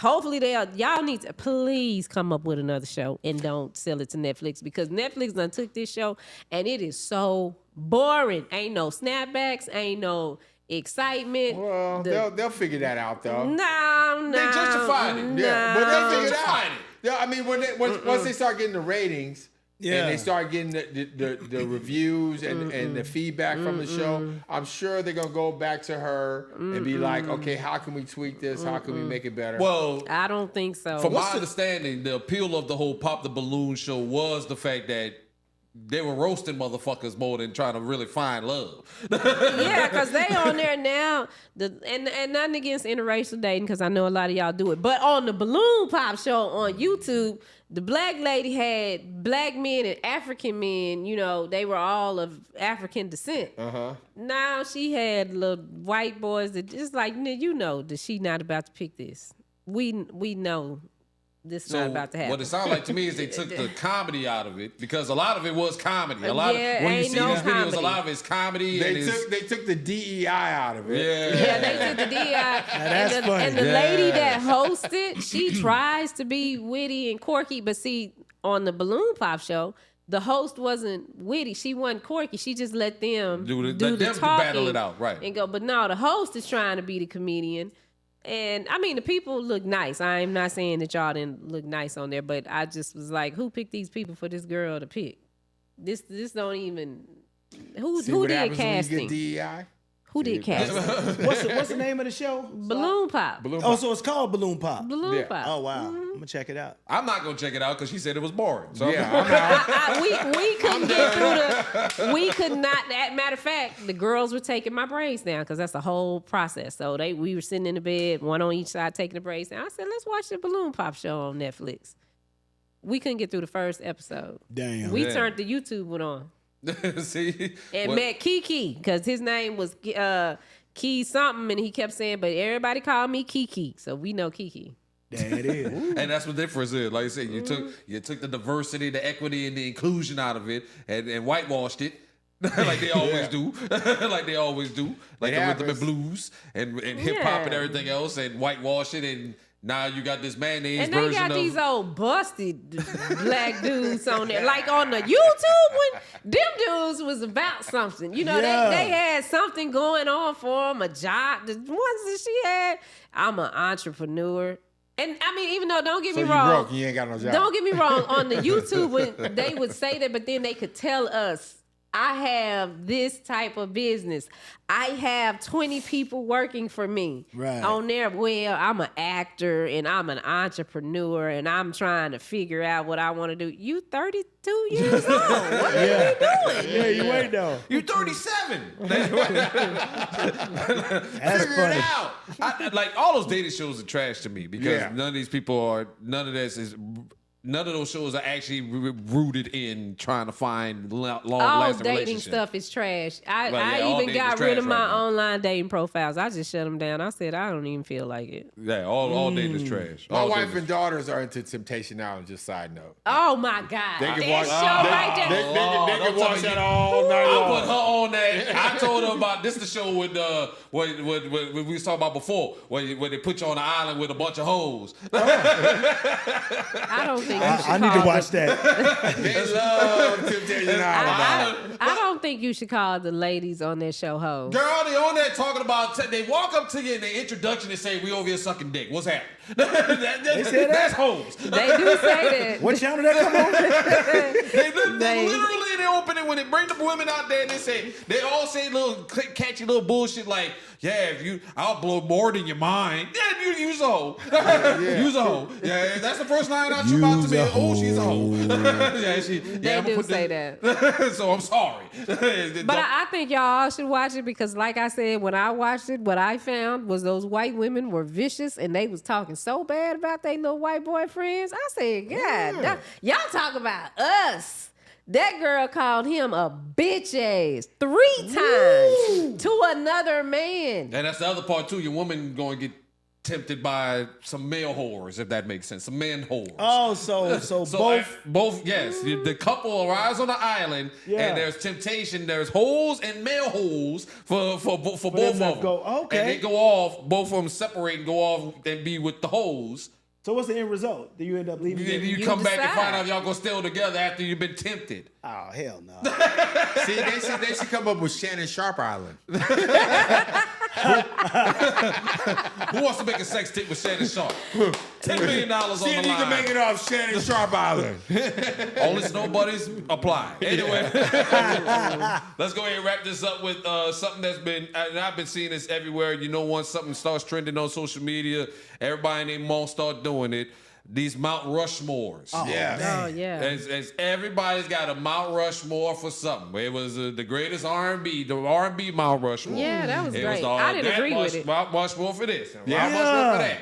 Hopefully y'all need to please come up with another show and don't sell it to Netflix, because Netflix done took this show and it is so boring. Ain't no snapbacks, ain't no excitement. Well, they'll figure that out though. No. They justified it. Yeah, but they'll figure it out. Justified it. Yeah, I mean, once they start getting the ratings, Yeah. and they start getting the reviews and the feedback from the show, I'm sure they're gonna go back to her and be like, okay, how can we tweak this? How can we make it better? Well, I don't think so. from my understanding, the appeal of the whole Pop the Balloon show was the fact that they were roasting motherfuckers more than trying to really find love. Yeah, because they on there now. And nothing against interracial dating, because I know a lot of y'all do it. But on the Balloon Pop show on YouTube, the black lady had black men and African men. They were all of African descent. Now she had little white boys that just like, that she not about to pick this. We know this is not about to happen. What it sounds like to me is they took the comedy out of it, because a lot of it was comedy. A lot of when you ain't see no these videos, comedy. a lot of it's comedy. they took the DEI out of it. Yeah, they took the DI. that's funny. And the lady that hosted, she tries to be witty and quirky, but see, on the Balloon Pop show, the host wasn't witty. She wasn't quirky. She just let them let the them talking battle it out, right? And go. But no, the host is trying to be the comedian. And I mean, the people look nice. I'm not saying that y'all didn't look nice on there, but I just was like, who picked these people for this girl to pick? This don't even. Who See what did happens when you casting? get DEI? Who did casting? What's the name of the show? Balloon Pop. Oh, so it's called Balloon Pop. Balloon Pop. Oh wow, I'm gonna check it out. I'm not gonna check it out because she said it was boring. So Yeah, I'm out. We couldn't get through we could not. Matter of fact, the girls were taking my braids down, because that's a whole process. So we were sitting in the bed, one on each side, taking the braids down. I said, let's watch the Balloon Pop show on Netflix. We couldn't get through the first episode. Damn. We turned the YouTube one on see, and met Kiki, because his name was Key something, and he kept saying, but everybody called me Kiki, so we know Kiki. There it is. and that's what the difference is. Like I said, you took the diversity, the equity, and the inclusion out of it, and whitewashed it. like they always do. Like the rhythm and blues and hip hop and everything else, and whitewash it Now you got this mayonnaise And version they got of these old busted black dudes on there. Like on the YouTube one, them dudes was about something. You know, Yeah. they had something going on for them, a job. The ones that she had, I'm an entrepreneur. And I mean, even though, don't get me So you wrong. broke, you ain't got no job. Don't get me wrong. On the YouTube, when they would say that, but then they could tell us, I have this type of business. I have 20 people working for me. Right. On there, well, I'm an actor and I'm an entrepreneur and I'm trying to figure out what I want to do. You 32 years old. What are you doing? Yeah, you ain't though. you 37. That's Figure funny. it out. Like all those dating shows are trash to me because none of these people are. None of those shows are actually rooted in trying to find long-lasting All dating relationships. stuff is trash. I all even dating got is rid trash of my right now. online dating profiles. I just shut them down. I said, I don't even feel like it. Yeah, all dating is trash. My All wife dating is and daughters are into Temptation Island, just side note. Oh, my God. They can That watch- show right there. They don't can tell watch me that you- all night I long. put her on that. I told her about this. The show with what we was talking about before, where they put you on an island with a bunch of hoes. I don't think you should I need to call watch that. They love Temptation Island. I don't think you should call the ladies on their show hoes. Girl, they on there talking about. They walk up to you in the introduction and say, "We over here sucking dick. What's happening?" That's hoes. They do say that. What channel that come on? They literally in the opening when they bring the women out there and they all say little catchy little bullshit like, "Yeah, I'll blow more than your mind." Yeah, you's a hoe. You's a hoe. Yeah, that's the first line out your mouth to me. Oh, she's a hoe. They do say that. So I'm sorry. But I think y'all all should watch it because, like I said, when I watched it, what I found was those white women were vicious and they was talking so bad about their little white boyfriends. I said, God, y'all talk about us. That girl called him a bitch ass 3 times to another man. And that's the other part too. Your woman going to get tempted by some male whores, if that makes sense. Some men whores. Oh, so both. Yes. The couple arrives on the island, and there's temptation. There's holes and male holes for both of them. Okay. And they go off. Both of them separate and go off and be with the hoes. So what's the end result? Do you end up leaving? Then you come back and find out y'all gonna stay together after you've been tempted. Oh, hell no. See, they should come up with Shannon Sharpe Island. Who wants to make a sex tape with Shannon Sharpe? $10 million on the See if line. you can make it off Shannon Sharpe Island. Only Snowbunnies apply. Anyway, let's go ahead and wrap this up with something that's been, and I've been seeing this everywhere. You know, once something starts trending on social media, everybody and their mom start doing it. These Mount Rushmores. Oh, yeah. As everybody's got a Mount Rushmore for something. It was the greatest R&B, the R&B Mount Rushmore. Yeah, that was great. Was I didn't agree with it. Mount Rushmore for this. Mount Rushmore for that.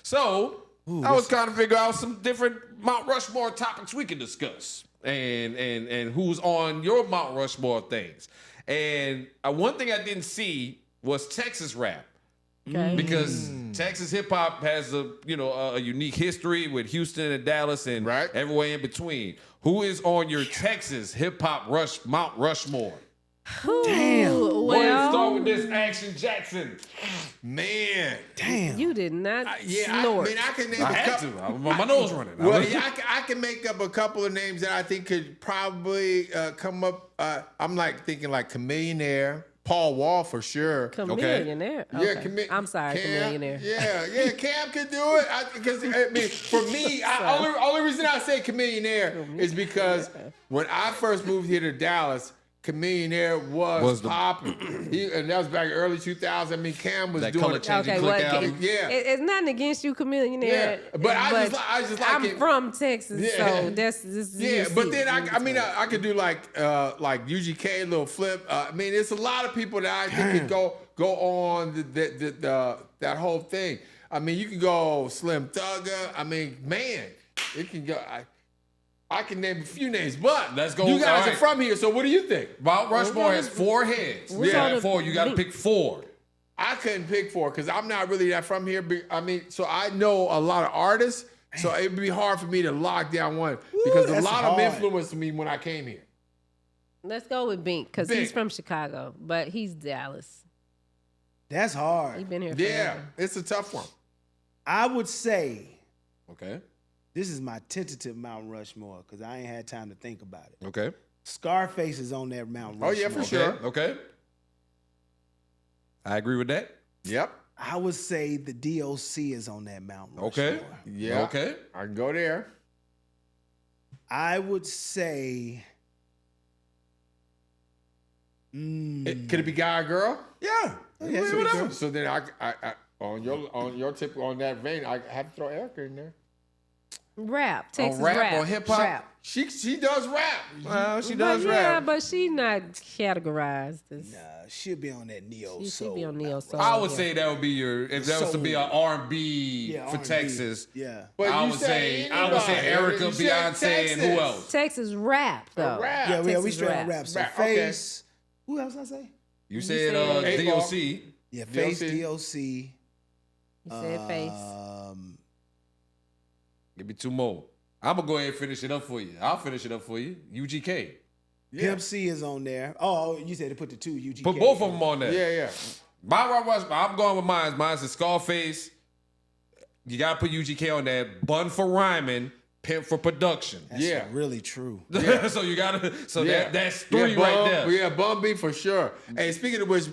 So, I was trying to figure out some different Mount Rushmore topics we can discuss. And who's on your Mount Rushmore things. And one thing I didn't see was Texas rap. Okay. Because Texas hip hop has a unique history with Houston and Dallas and everywhere in between. Who is on your Texas hip hop Mount Rushmore? Damn. Let's start with this Action Jackson. Man. Damn. You did not I snort. mean, I can name I a had couple. to. My nose running. Well, yeah, I can make up a couple of names that I think could probably come up. I'm thinking like Chameleonaire, Paul Wall for sure. Chameleonaire? Yeah, Okay. I'm sorry, Chameleonaire. Yeah, Cam could do it. Because I mean, for me, only reason I say Chameleonaire is because when I first moved here to Dallas, Chameleonaire was popping. And that was back in early 2000. I mean, Cam was That doing color it. changing Okay, click well, album. Yeah. It's nothing against you, Chameleonaire. Yeah, but I just like I'm it. from Texas, Yeah. so that's just Yeah, but then I could do like UGK, Lil Flip. I mean, it's a lot of people that I think could go on that whole thing. I mean, you can go Slim Thugger. I mean, man, it can go. I can name a few names, but Let's go. You guys All right. are from here, so what do you think? Mount Rushmore has 4 heads. What's on the 4. You got to link? pick 4. I couldn't pick 4 because I'm not really that from here. I mean, so I know a lot of artists, so it'd be hard for me to lock down one because a that's lot of them hard. influenced me when I came here. Let's go with Bink because Bink. he's from Chicago, but he's Dallas. That's He's hard. been here Yeah, forever. it's a tough one. I would say Okay. this is my tentative Mount Rushmore because I ain't had time to think about it. Okay. Scarface is on that Mount Rushmore. Oh, yeah, for sure. Okay. I agree with that. Yep. I would say the DOC is on that Mount Rushmore. Okay. Yeah. Okay. I can go there. I would say. Could it be guy or girl? Yeah. Yeah, Whatever. So then I on your tip on that vein, I have to throw Erica in there. Rap, Texas rap rap, or hip-hop? Rap. She does rap. Well, she But does yeah, rap. but she not categorized as. Nah, she'll be on that neo She soul. should be on neo soul. I would yeah. say that would be if that was to be an R&B Yeah, for R&B. Texas. Yeah. But I you would said say Erica, You said Beyonce, and who Texas. else? Texas rap though. Rap. Yeah, we Texas straight on rap. rap. So Rap, okay. Face. Who else I say? You said said A-Ball. DOC. Yeah, Face, DOC. DOC. You said face. Give me two more. I'm gonna go ahead and finish it up for you. I'll finish it up for you. UGK. Pimp C is on there. Oh, you said to put the two UGK. Put both of them on there. Yeah. I'm going with mine. Mine's is Scarface. You gotta put UGK on there. Bun for rhyming, pimp for production. That's Yeah. really true. So you gotta. So Yeah. that's three right there. Yeah, Bum B for sure. Hey, speaking of which,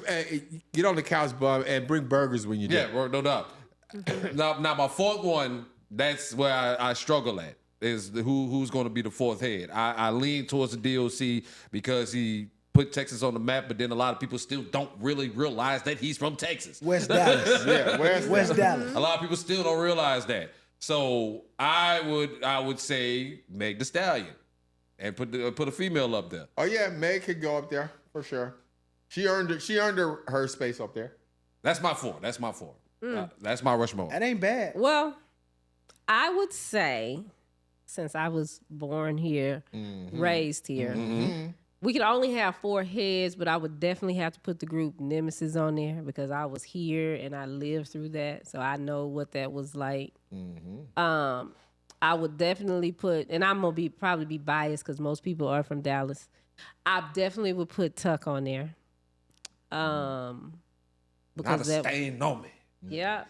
get on the couch, Bum, and bring burgers when you do. Yeah, well, no doubt. now my fourth one. That's where I struggle at. Is who's going to be the fourth head? I lean towards the DOC because he put Texas on the map, but then a lot of people still don't really realize that he's from Texas. West Dallas. Yeah, West Dallas. A lot of people still don't realize that. So I would say Meg Thee Stallion and put a female up there. Oh yeah, Meg could go up there for sure. She earned her space up there. That's my four. That's my Rushmore. That ain't bad. Well, I would say, since I was born here, raised here, we could only have four heads, but I would definitely have to put the group Nemesis on there because I was here and I lived through that, so I know what that was like. I would definitely put, and I'm gonna probably be biased because most people are from Dallas. I definitely would put Tuck on there. Not a Mm-hmm. stain on me. Yeah.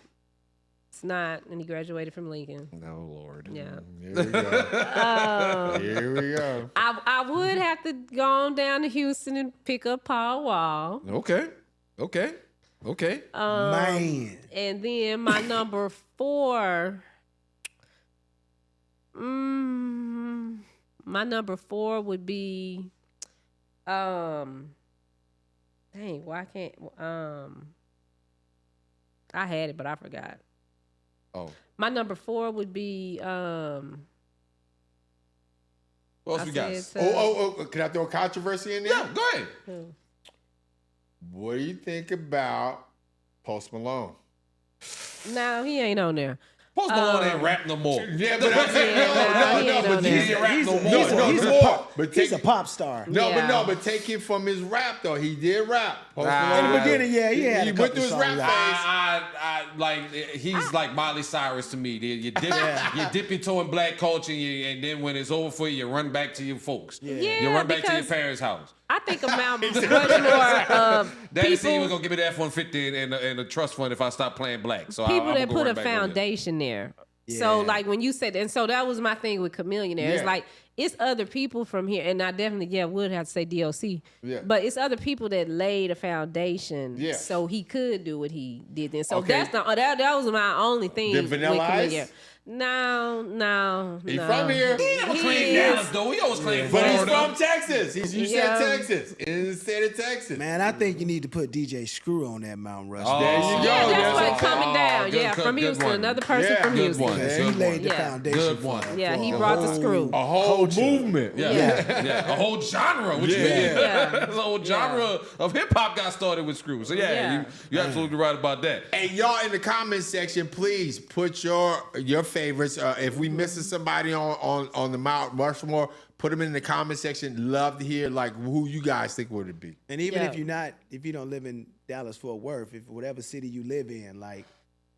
It's not, and he graduated from Lincoln. No, Lord. Yeah. Here we go. Here we go. I would have to go on down to Houston and pick up Paul Wall. Okay. Man. And then my number 4. My number 4 would be dang, why can't I had it but I forgot. Oh. My number 4 would be What else we got? Can I throw a controversy in there? Yeah, go ahead. What do you think about Post Malone? No, he ain't on there. Post Malone ain't rap no more. Yeah, but I'm saying he ain't but on there. He ain't rap no more. He's a pop star. But take him from his rap though. He did rap. Post In Malone. the beginning, yeah, he had He a went couple through his songs rap out. I like he's like Miley Cyrus to me. You dip your toe in black culture, and then when it's over for you, you run back to your folks. Yeah, You run back to your because parents' house. I think of Mount Rushmore of Daddy said he was people, gonna give me the F-150 and a trust fund if I stop playing black. So people I'm that gonna put run a back on you. foundation there. So Yeah. like when you said, and so that was my thing with Chameleon there. It's Yeah. like it's other people from here, and I definitely would have to say DOC. Yeah. But it's other people that laid a foundation, Yeah. so he could do what he did then. So Okay. that was my only thing. Did with Vanilla Ice? Chameleon. No. He from here. He never claimed is. Dallas though. He always claimed But he's Florida. from Texas. You Yeah. said Texas. In the state of Texas. Man, I think you need to put DJ Screw on that Mount Rushmore. There you go. Yeah, that's That's why all. coming down. good Yeah, cut, from good Houston, one. another person Yeah. from Good Houston. one. Man, he laid the Yeah. foundation Good for one. it. Yeah, he For brought the screw. A whole movement. Yeah. A whole genre. What you mean? Yeah. The whole genre of hip hop got started with Screw. So Yeah. you're absolutely right about that. Hey, y'all in the comment section, please put your favorites. If we missing somebody on the Mount Rushmore, put them in the comment section. Love to hear like who you guys think would it be. And even Yeah. if you don't live in Dallas Fort Worth, if whatever city you live in, like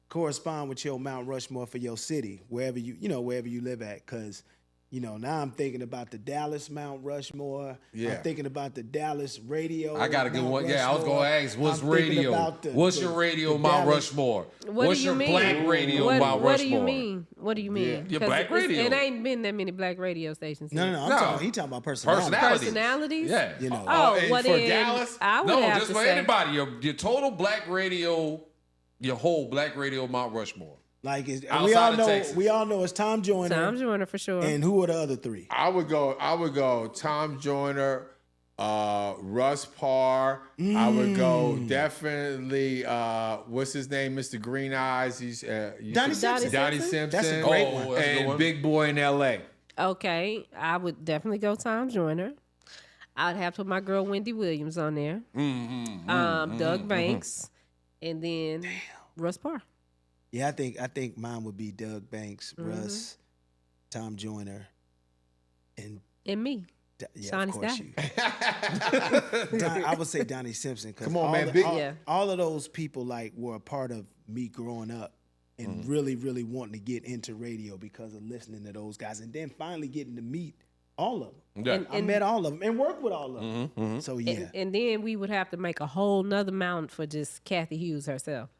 correspond with your Mount Rushmore for your city, wherever you live at, because You know, now I'm thinking about the Dallas Mount Rushmore. Yeah. I'm thinking about the Dallas radio. I got a good Mount one. Yeah, I was Rushmore. going to ask, what's I'm thinking radio? about What's your radio the Mount Dallas- Rushmore? What What's do you your mean? black radio what, Mount what Rushmore? do you mean? What do you mean? Your 'Cause black radio. It ain't been that many black radio stations. No, here. no, I'm No. talking. He talking about personality. Personalities? Yeah. You know. Oh, and well for then, Dallas? I would No, have just to for say, anybody. Your total black radio, your whole black radio Mount Rushmore. Like we Outside all of know. Texas. We all know it's Tom Joyner. Tom Joyner for sure. And who are the other three? I would go Tom Joyner, Russ Parr. I would go definitely what's his name, Mr. Green Eyes. He's Donnie Simpson. Donnie Simpson? Simpson. That's a great one. That's a good And one. Big Boy in L.A. Okay, I would definitely go Tom Joyner. I'd have to put my girl Wendy Williams on there. Doug Banks, and then Russ Parr. Yeah, I think mine would be Doug Banks, Russ, Tom Joyner, and Me. yeah, Shawnee of course Scott. you. I would say Donnie Simpson. Come on, man. All of those people like were a part of me growing up and really, really wanting to get into radio because of listening to those guys, and then finally getting to meet all of them. Yeah. I met all of them and worked with all of them. So yeah, And then we would have to make a whole nother mountain for just Kathy Hughes herself.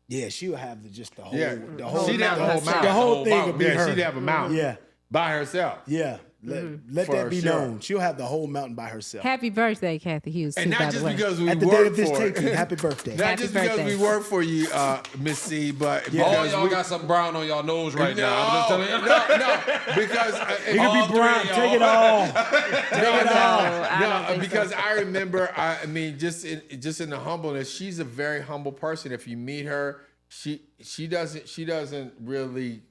yeah, she'll have the whole, Yeah. the whole, She'd have the whole mountain. the whole thing would be Yeah, her. she'd have a mountain Yeah, by herself. yeah. Let For that be sure. known. She'll have the whole mountain by herself. Happy birthday, Kathy Hughes. And too, not by just the way. because we At the work day of this for taping, it. happy birthday. Not Happy just because birthday. we work for you, Miss C, but All because y'all we, got some brown on y'all nose right no, now. I'm just telling you. no, because You All can be brown. three of Take it y'all. all. I don't think because so. I remember. I mean, just in the humbleness, she's a very humble person. If you meet her, she doesn't really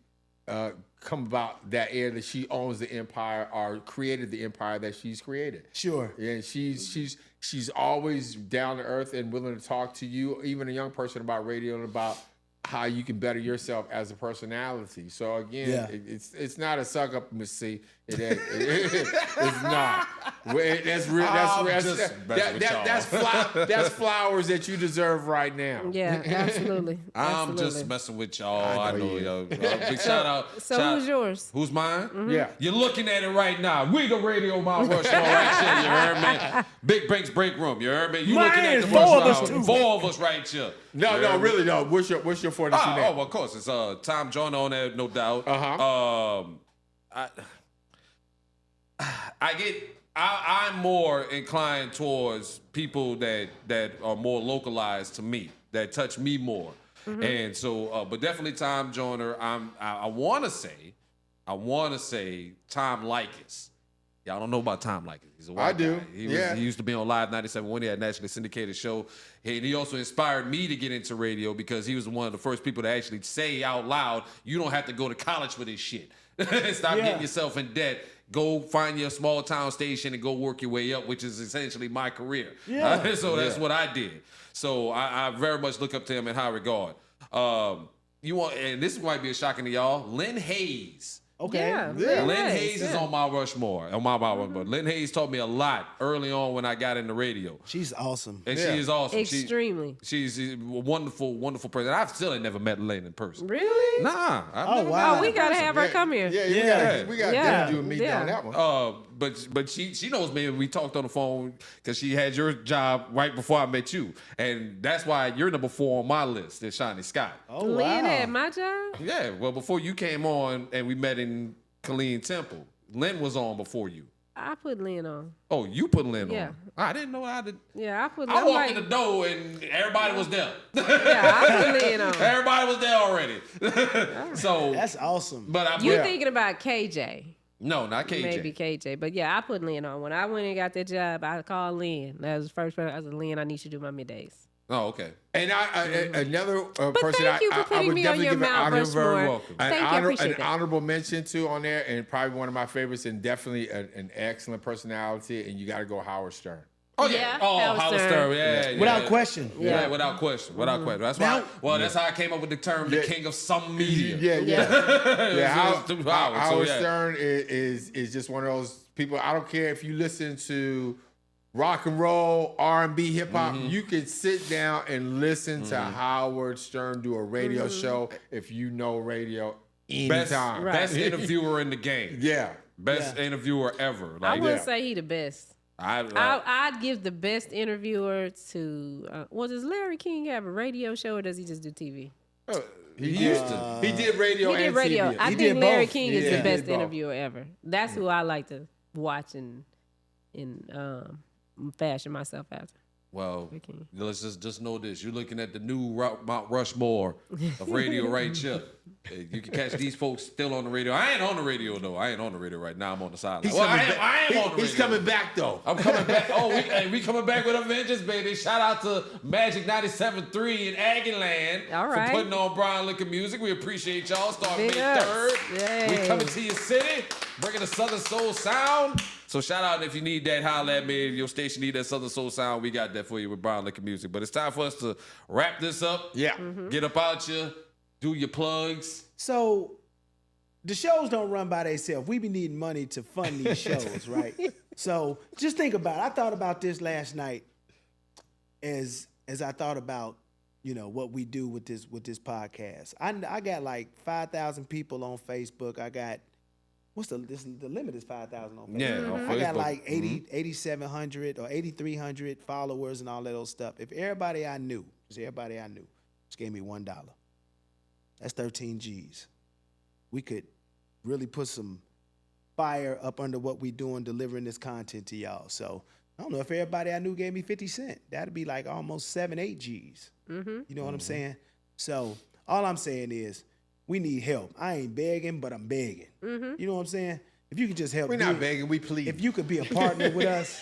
come about that air that she owns the empire or created the empire that she's created. Sure. And she's always down to earth and willing to talk to you, even a young person, about radio and about how you can better yourself as a personality. So again, Yeah. it's not a suck up, Miss C. It ain't. It's not. That's real. I'm That's just messing with y'all. that's flowers that you deserve right now. Yeah, absolutely. I'm Absolutely. just messing with y'all. I know y'all. Big So, shout out. so shout- who's yours? Who's mine? Yeah. You're looking at it right now. We the radio Mount Rushmore right here. You heard me? Big Brink's break room. You heard me? You Mine looking at is the four of Rushmore. us, too. 4 of us right here. No, You no, heard me? really, no. What's your 42 name? Oh, of course. It's Tom Joyner on there, no doubt. I'm more inclined towards people that are more localized to me, that touch me more. And so, but definitely Tom Joyner. I want to say Tom Likas. Y'all don't know about Tom Likas. He's a white I do. guy. He used to be on Live 97 when he had a nationally syndicated show. And he also inspired me to get into radio because he was one of the first people to actually say out loud, you don't have to go to college for this shit. Stop getting yourself in debt. Go find your small town station and go work your way up, which is essentially my career. Yeah. So that's what I did. So I very much look up to him in high regard. And this might be a shocking to y'all, Lynn Hayes. Okay. Yeah, Lynn nice, Hayes is on Mount Rushmore. Lynn Hayes taught me a lot early on when I got into radio. She's awesome. And she is awesome. Extremely. She's a wonderful, wonderful person. I still ain't never met Lynn in person. Really? Nah. I've never wow. met Oh, we her in gotta person. have her come here. Yeah, we got Yeah. to do a meet Yeah. on that one. But she knows me, and we talked on the phone because she had your job right before I met you, and that's why you're number 4 on my list. Is Shawnee Scott. Oh Lynn wow. had my job? Yeah. Well, before you came on, and we met in Killeen Temple, Lynn was on before you. I put Lynn on. Oh, you put Lynn Yeah. on. I didn't know I did. Yeah, I put I I'm walked like, in the door and everybody was there. yeah, I put Lynn on. Everybody was there already. So, That's awesome. but I You thinking about KJ? no, not KJ. Maybe KJ, but yeah, I put Lynn on. When I went and got that job, I called Lynn. That was the first person. I said, Lynn, I need you to do my middays. Oh, okay. And another But person thank you for I putting would me on definitely your give an Mount honor, Rushmore. very welcome. Thank you, I appreciate an that. honorable mention to on there, and probably one of my favorites, and definitely an excellent personality. And you got to go Howard Stern. Oh Yeah, Oh, Howard Howard Stern. Stern. Yeah. Without question. Yeah, without question. Without question. That's why. Well, that's how I came up with the term "the king of some media." Yeah. Howard yeah. Stern is just one of those people. I don't care if you listen to rock and roll, R&B, hip hop. You can sit down and listen to Howard Stern do a radio show if you know radio anytime. Best interviewer in the game. Yeah. Best interviewer ever. I Like, wouldn't say he the best. I I'd give the best interviewer to. Well, does Larry King have a radio show or does he just do TV? He used to. He did radio He did and radio. TV. I He think did Larry both. King is Yeah. the best He did both. interviewer ever. That's who I like to watch and fashion myself after. Well, Larry King. let's just know this. You're looking at the new Mount Rushmore of radio right here. You can catch these folks still on the radio. I ain't on the radio, though. I ain't on the radio right now. I'm on the sideline. Well, I am on the radio. He's coming back, though. I'm coming back. Oh, we coming back with a vengeance, baby. Shout out to Magic 97.3 in Aggieland All right. for putting on Brown Liquor Music. We appreciate y'all. Starting Big May ups. 3rd. Yay. We coming to your city, bringing the Southern Soul sound. So shout out if you need that, holla at me. If your station need that Southern Soul sound, we got that for you with Brown Liquor Music. But it's time for us to wrap this up. Yeah. Get up out you, do your plugs. So the shows don't run by themselves. We be needing money to fund these shows, right? So just think about it. I thought about this last night as I thought about, what we do with this podcast. I got like 5,000 people on Facebook. I got the limit is 5,000 on Facebook. Yeah, on I got Facebook. like 8,700 or 8,300 followers and all that old stuff. If everybody I knew just gave me $1, that's 13 G's. We could really put some fire up under what we doing, delivering this content to y'all. So I don't know if everybody I knew gave me 50 cents. That'd be like almost 7-8 G's. You know what I'm saying? So all I'm saying is we need help. I ain't begging, but I'm begging. You know what I'm saying? If you could just help. We're not begging. We plead. If you could be a partner with us.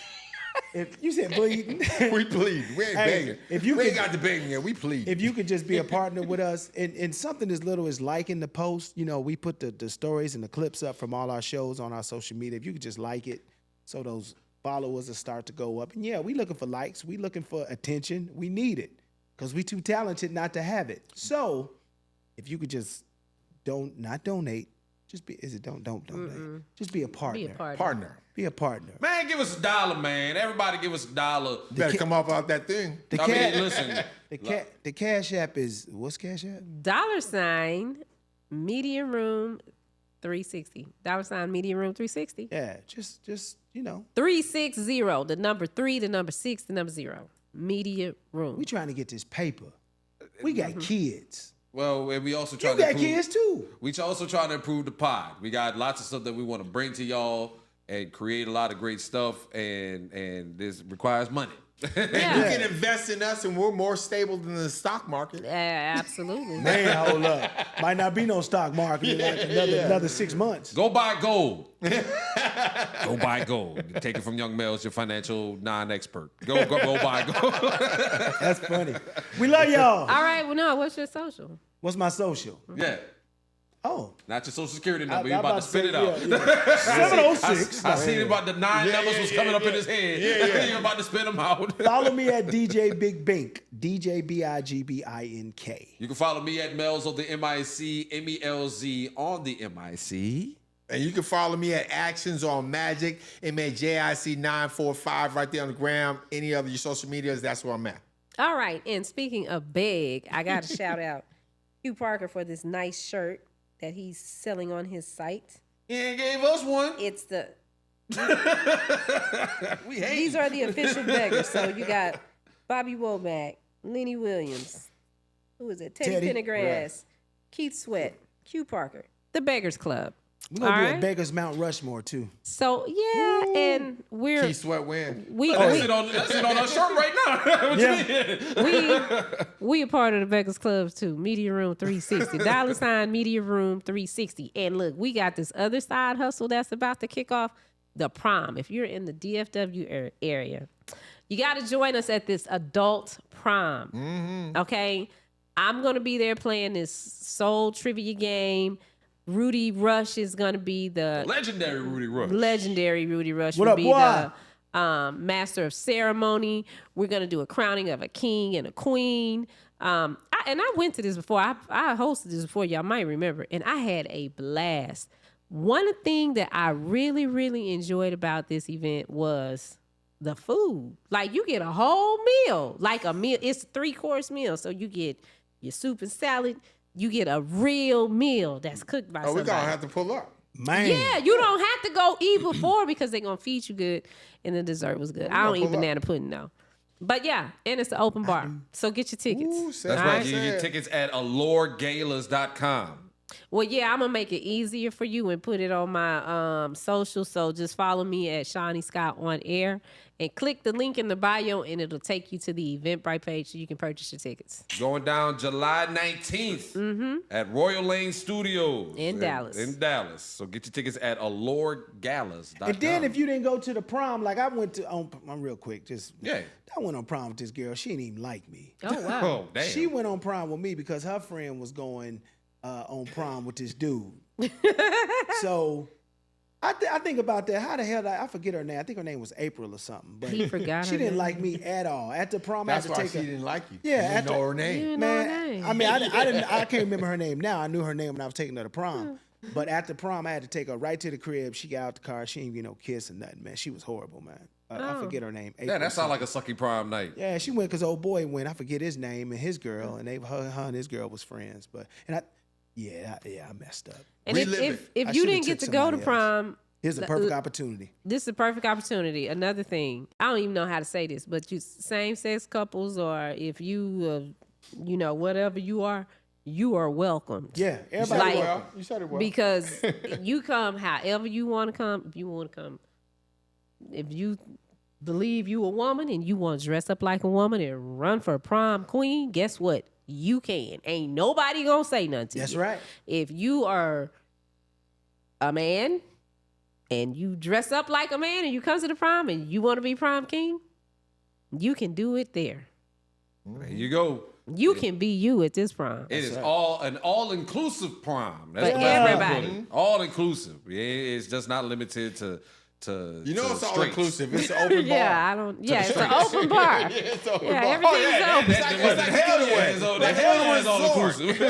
If you said bleeding. We plead. We ain't Hey, begging. if you we ain't could- got the begging yet. We plead. If you could just be a partner with us and something as little as liking the post, we put the stories and the clips up from all our shows on our social media. If you could just like it so those followers will start to go up. And yeah, we looking for likes. We looking for attention. We need it because we too talented not to have it. So if you could just not donate, just be, don't donate. Just be a partner. Be a partner. Partner. Be a partner. Man, give us $1, man. Everybody give us $1. Better come off out that thing. The I mean, cat- listen. The Cash App is, what's Cash App? $ Medium Room 360. $ Medium Room 360. Yeah, just 360. The number 3, the number 6, the number 0. Media Room. we trying to get this paper. We got kids. Well, and we also try You to got improve, kids too. We also trying to improve the pod. We got lots of stuff that we want to bring to y'all and create a lot of great stuff, and this requires money. Yeah. You can invest in us, and we're more stable than the stock market. Absolutely. Man, hold up. Might not be no stock market in like another 6 months. Go buy gold. Go buy gold. Take it from Young Mel's, your financial non-expert. Go buy gold. That's funny. We love y'all. All right. Well, no. What's your social? What's my social? Yeah. Oh. Not your social security number. I You about to spit say, it out. yeah. 706. I seen about the 9 numbers was coming up in his head. Yeah. You're about to spit them out. Follow me at DJ Big Bink. DJ BIGBINK. You can follow me at Mel's on the MIC, MELZ on the MIC. And you can follow me at Actions on Magic, MAJIC945 right there on the gram. Any other your social medias, that's where I'm at. All right. And speaking of big, I got to shout out Hugh Parker for this nice shirt that he's selling on his site. He ain't gave us one. It's the these are the official beggars. So you got Bobby Womack, Lenny Williams, who is it? Teddy Pendergrass, Keith Sweat, Hugh Parker, the Beggars Club. We're going to All do a right. Beggars Mount Rushmore, too. So yeah, and we're Keith Sweat win. That's it on our shirt right now. What you mean? we a part of the Beggars Club too. Media Room 360. $ Media Room 360. And look, we got this other side hustle that's about to kick off, the prom. If you're in the DFW area, you got to join us at this adult prom. Okay, I'm gonna be there playing this soul trivia game. Rudy Rush is gonna be the Legendary Rudy Rush. legendary Rudy Rush What will up, be boy? the master of ceremony. We're gonna do a crowning of a king and a queen. I went to this before. I hosted this before. Y'all might remember, and I had a blast. One thing that I really, really enjoyed about this event was the food. Like you get a whole meal, like a meal. It's a 3-course meal, so you get your soup and salad. you get a real meal that's cooked by Oh, we're somebody. gonna have to pull up. Man. Yeah, you don't have to go eat before because they're gonna feed you good, and the dessert was good. I don't eat pull up. banana pudding though, but yeah, and it's an open bar, so get your tickets. Ooh, That's All right. right. You get your tickets at alluregalas.com. Well, yeah, I'm gonna make it easier for you and put it on my social. So just follow me at Shawnee Scott on air and click the link in the bio, and it'll take you to the Eventbrite page so you can purchase your tickets. Going down July 19th at Royal Lane Studios In Dallas. In Dallas. So get your tickets at alluregalas.com. And then if you didn't go to the prom, like I went to, I'm real quick, Yeah. I went on prom with this girl. She didn't even like me. Oh wow! Oh, damn. She went on prom with me because her friend was going on prom with this dude. So I think about that. How the hell I forget her name? I think her name was April or something. But He forgot she her didn't name. like me at all. At the prom, That's I had why to she take her. didn't like you. Yeah, you didn't after- know her name. You didn't know her Man, name. I mean, I can't remember her name now. I knew her name when I was taking her to prom. But at the prom, I had to take her right to the crib. She got out the car. She didn't get no kiss or nothing, man. She was horrible, man. I forget her name. Yeah, that sounds like a sucky prom night. Yeah, she went because old boy went. I forget his name and his girl, and her and his girl was friends. But I messed up. And Relive if it. if I you should've didn't get took to go to somebody else. prom, Here's a perfect opportunity. this is a perfect opportunity. Another thing, I don't even know how to say this, but you same sex couples, or if you, whatever you are welcome. Yeah, You everybody. Like- well. You said it well. Because you come however you want to come. If you want to come, if you believe you a woman and you want to dress up like a woman and run for prom queen, guess what? You can. Ain't nobody gonna say nothing to That's you. right. If you are a man and you dress up like a man and you come to the prom and you want to be prom king, you can do it there. There you go. You can be you at this prom. It is an all-inclusive prom. That's For the best way to everybody. put it. All-inclusive. Yeah, it's just not limited to you know to it's all straights. inclusive. It's an open bar. Yeah, I don't. Yeah, it's an open bar. Yeah, it's open Yeah, bar. everything's open. It's like hell the yeah, getaway. it's all- Like the hell yeah, a it's all-inclusive.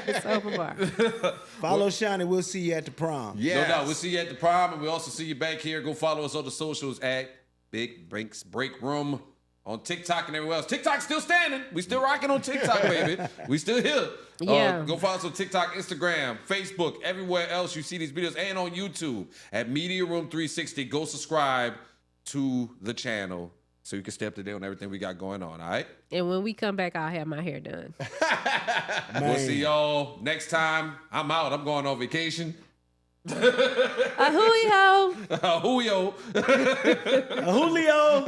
It's open bar. Follow Shawnee. We'll see you at the prom. Yes. No doubt. We'll see you at the prom, and we also see you back here. Go follow us on the socials at Big Brink's Break Room on TikTok and everywhere else. TikTok's still standing. We still rocking on TikTok, baby. We still here. Yeah. Go follow us on TikTok, Instagram, Facebook, everywhere else you see these videos, and on YouTube at Media Room 360. Go subscribe to the channel so you can stay up to date on everything we got going on, all right? And when we come back, I'll have my hair done. We'll see y'all next time. I'm out. I'm going on vacation. A hooey ho. Julio. Julio.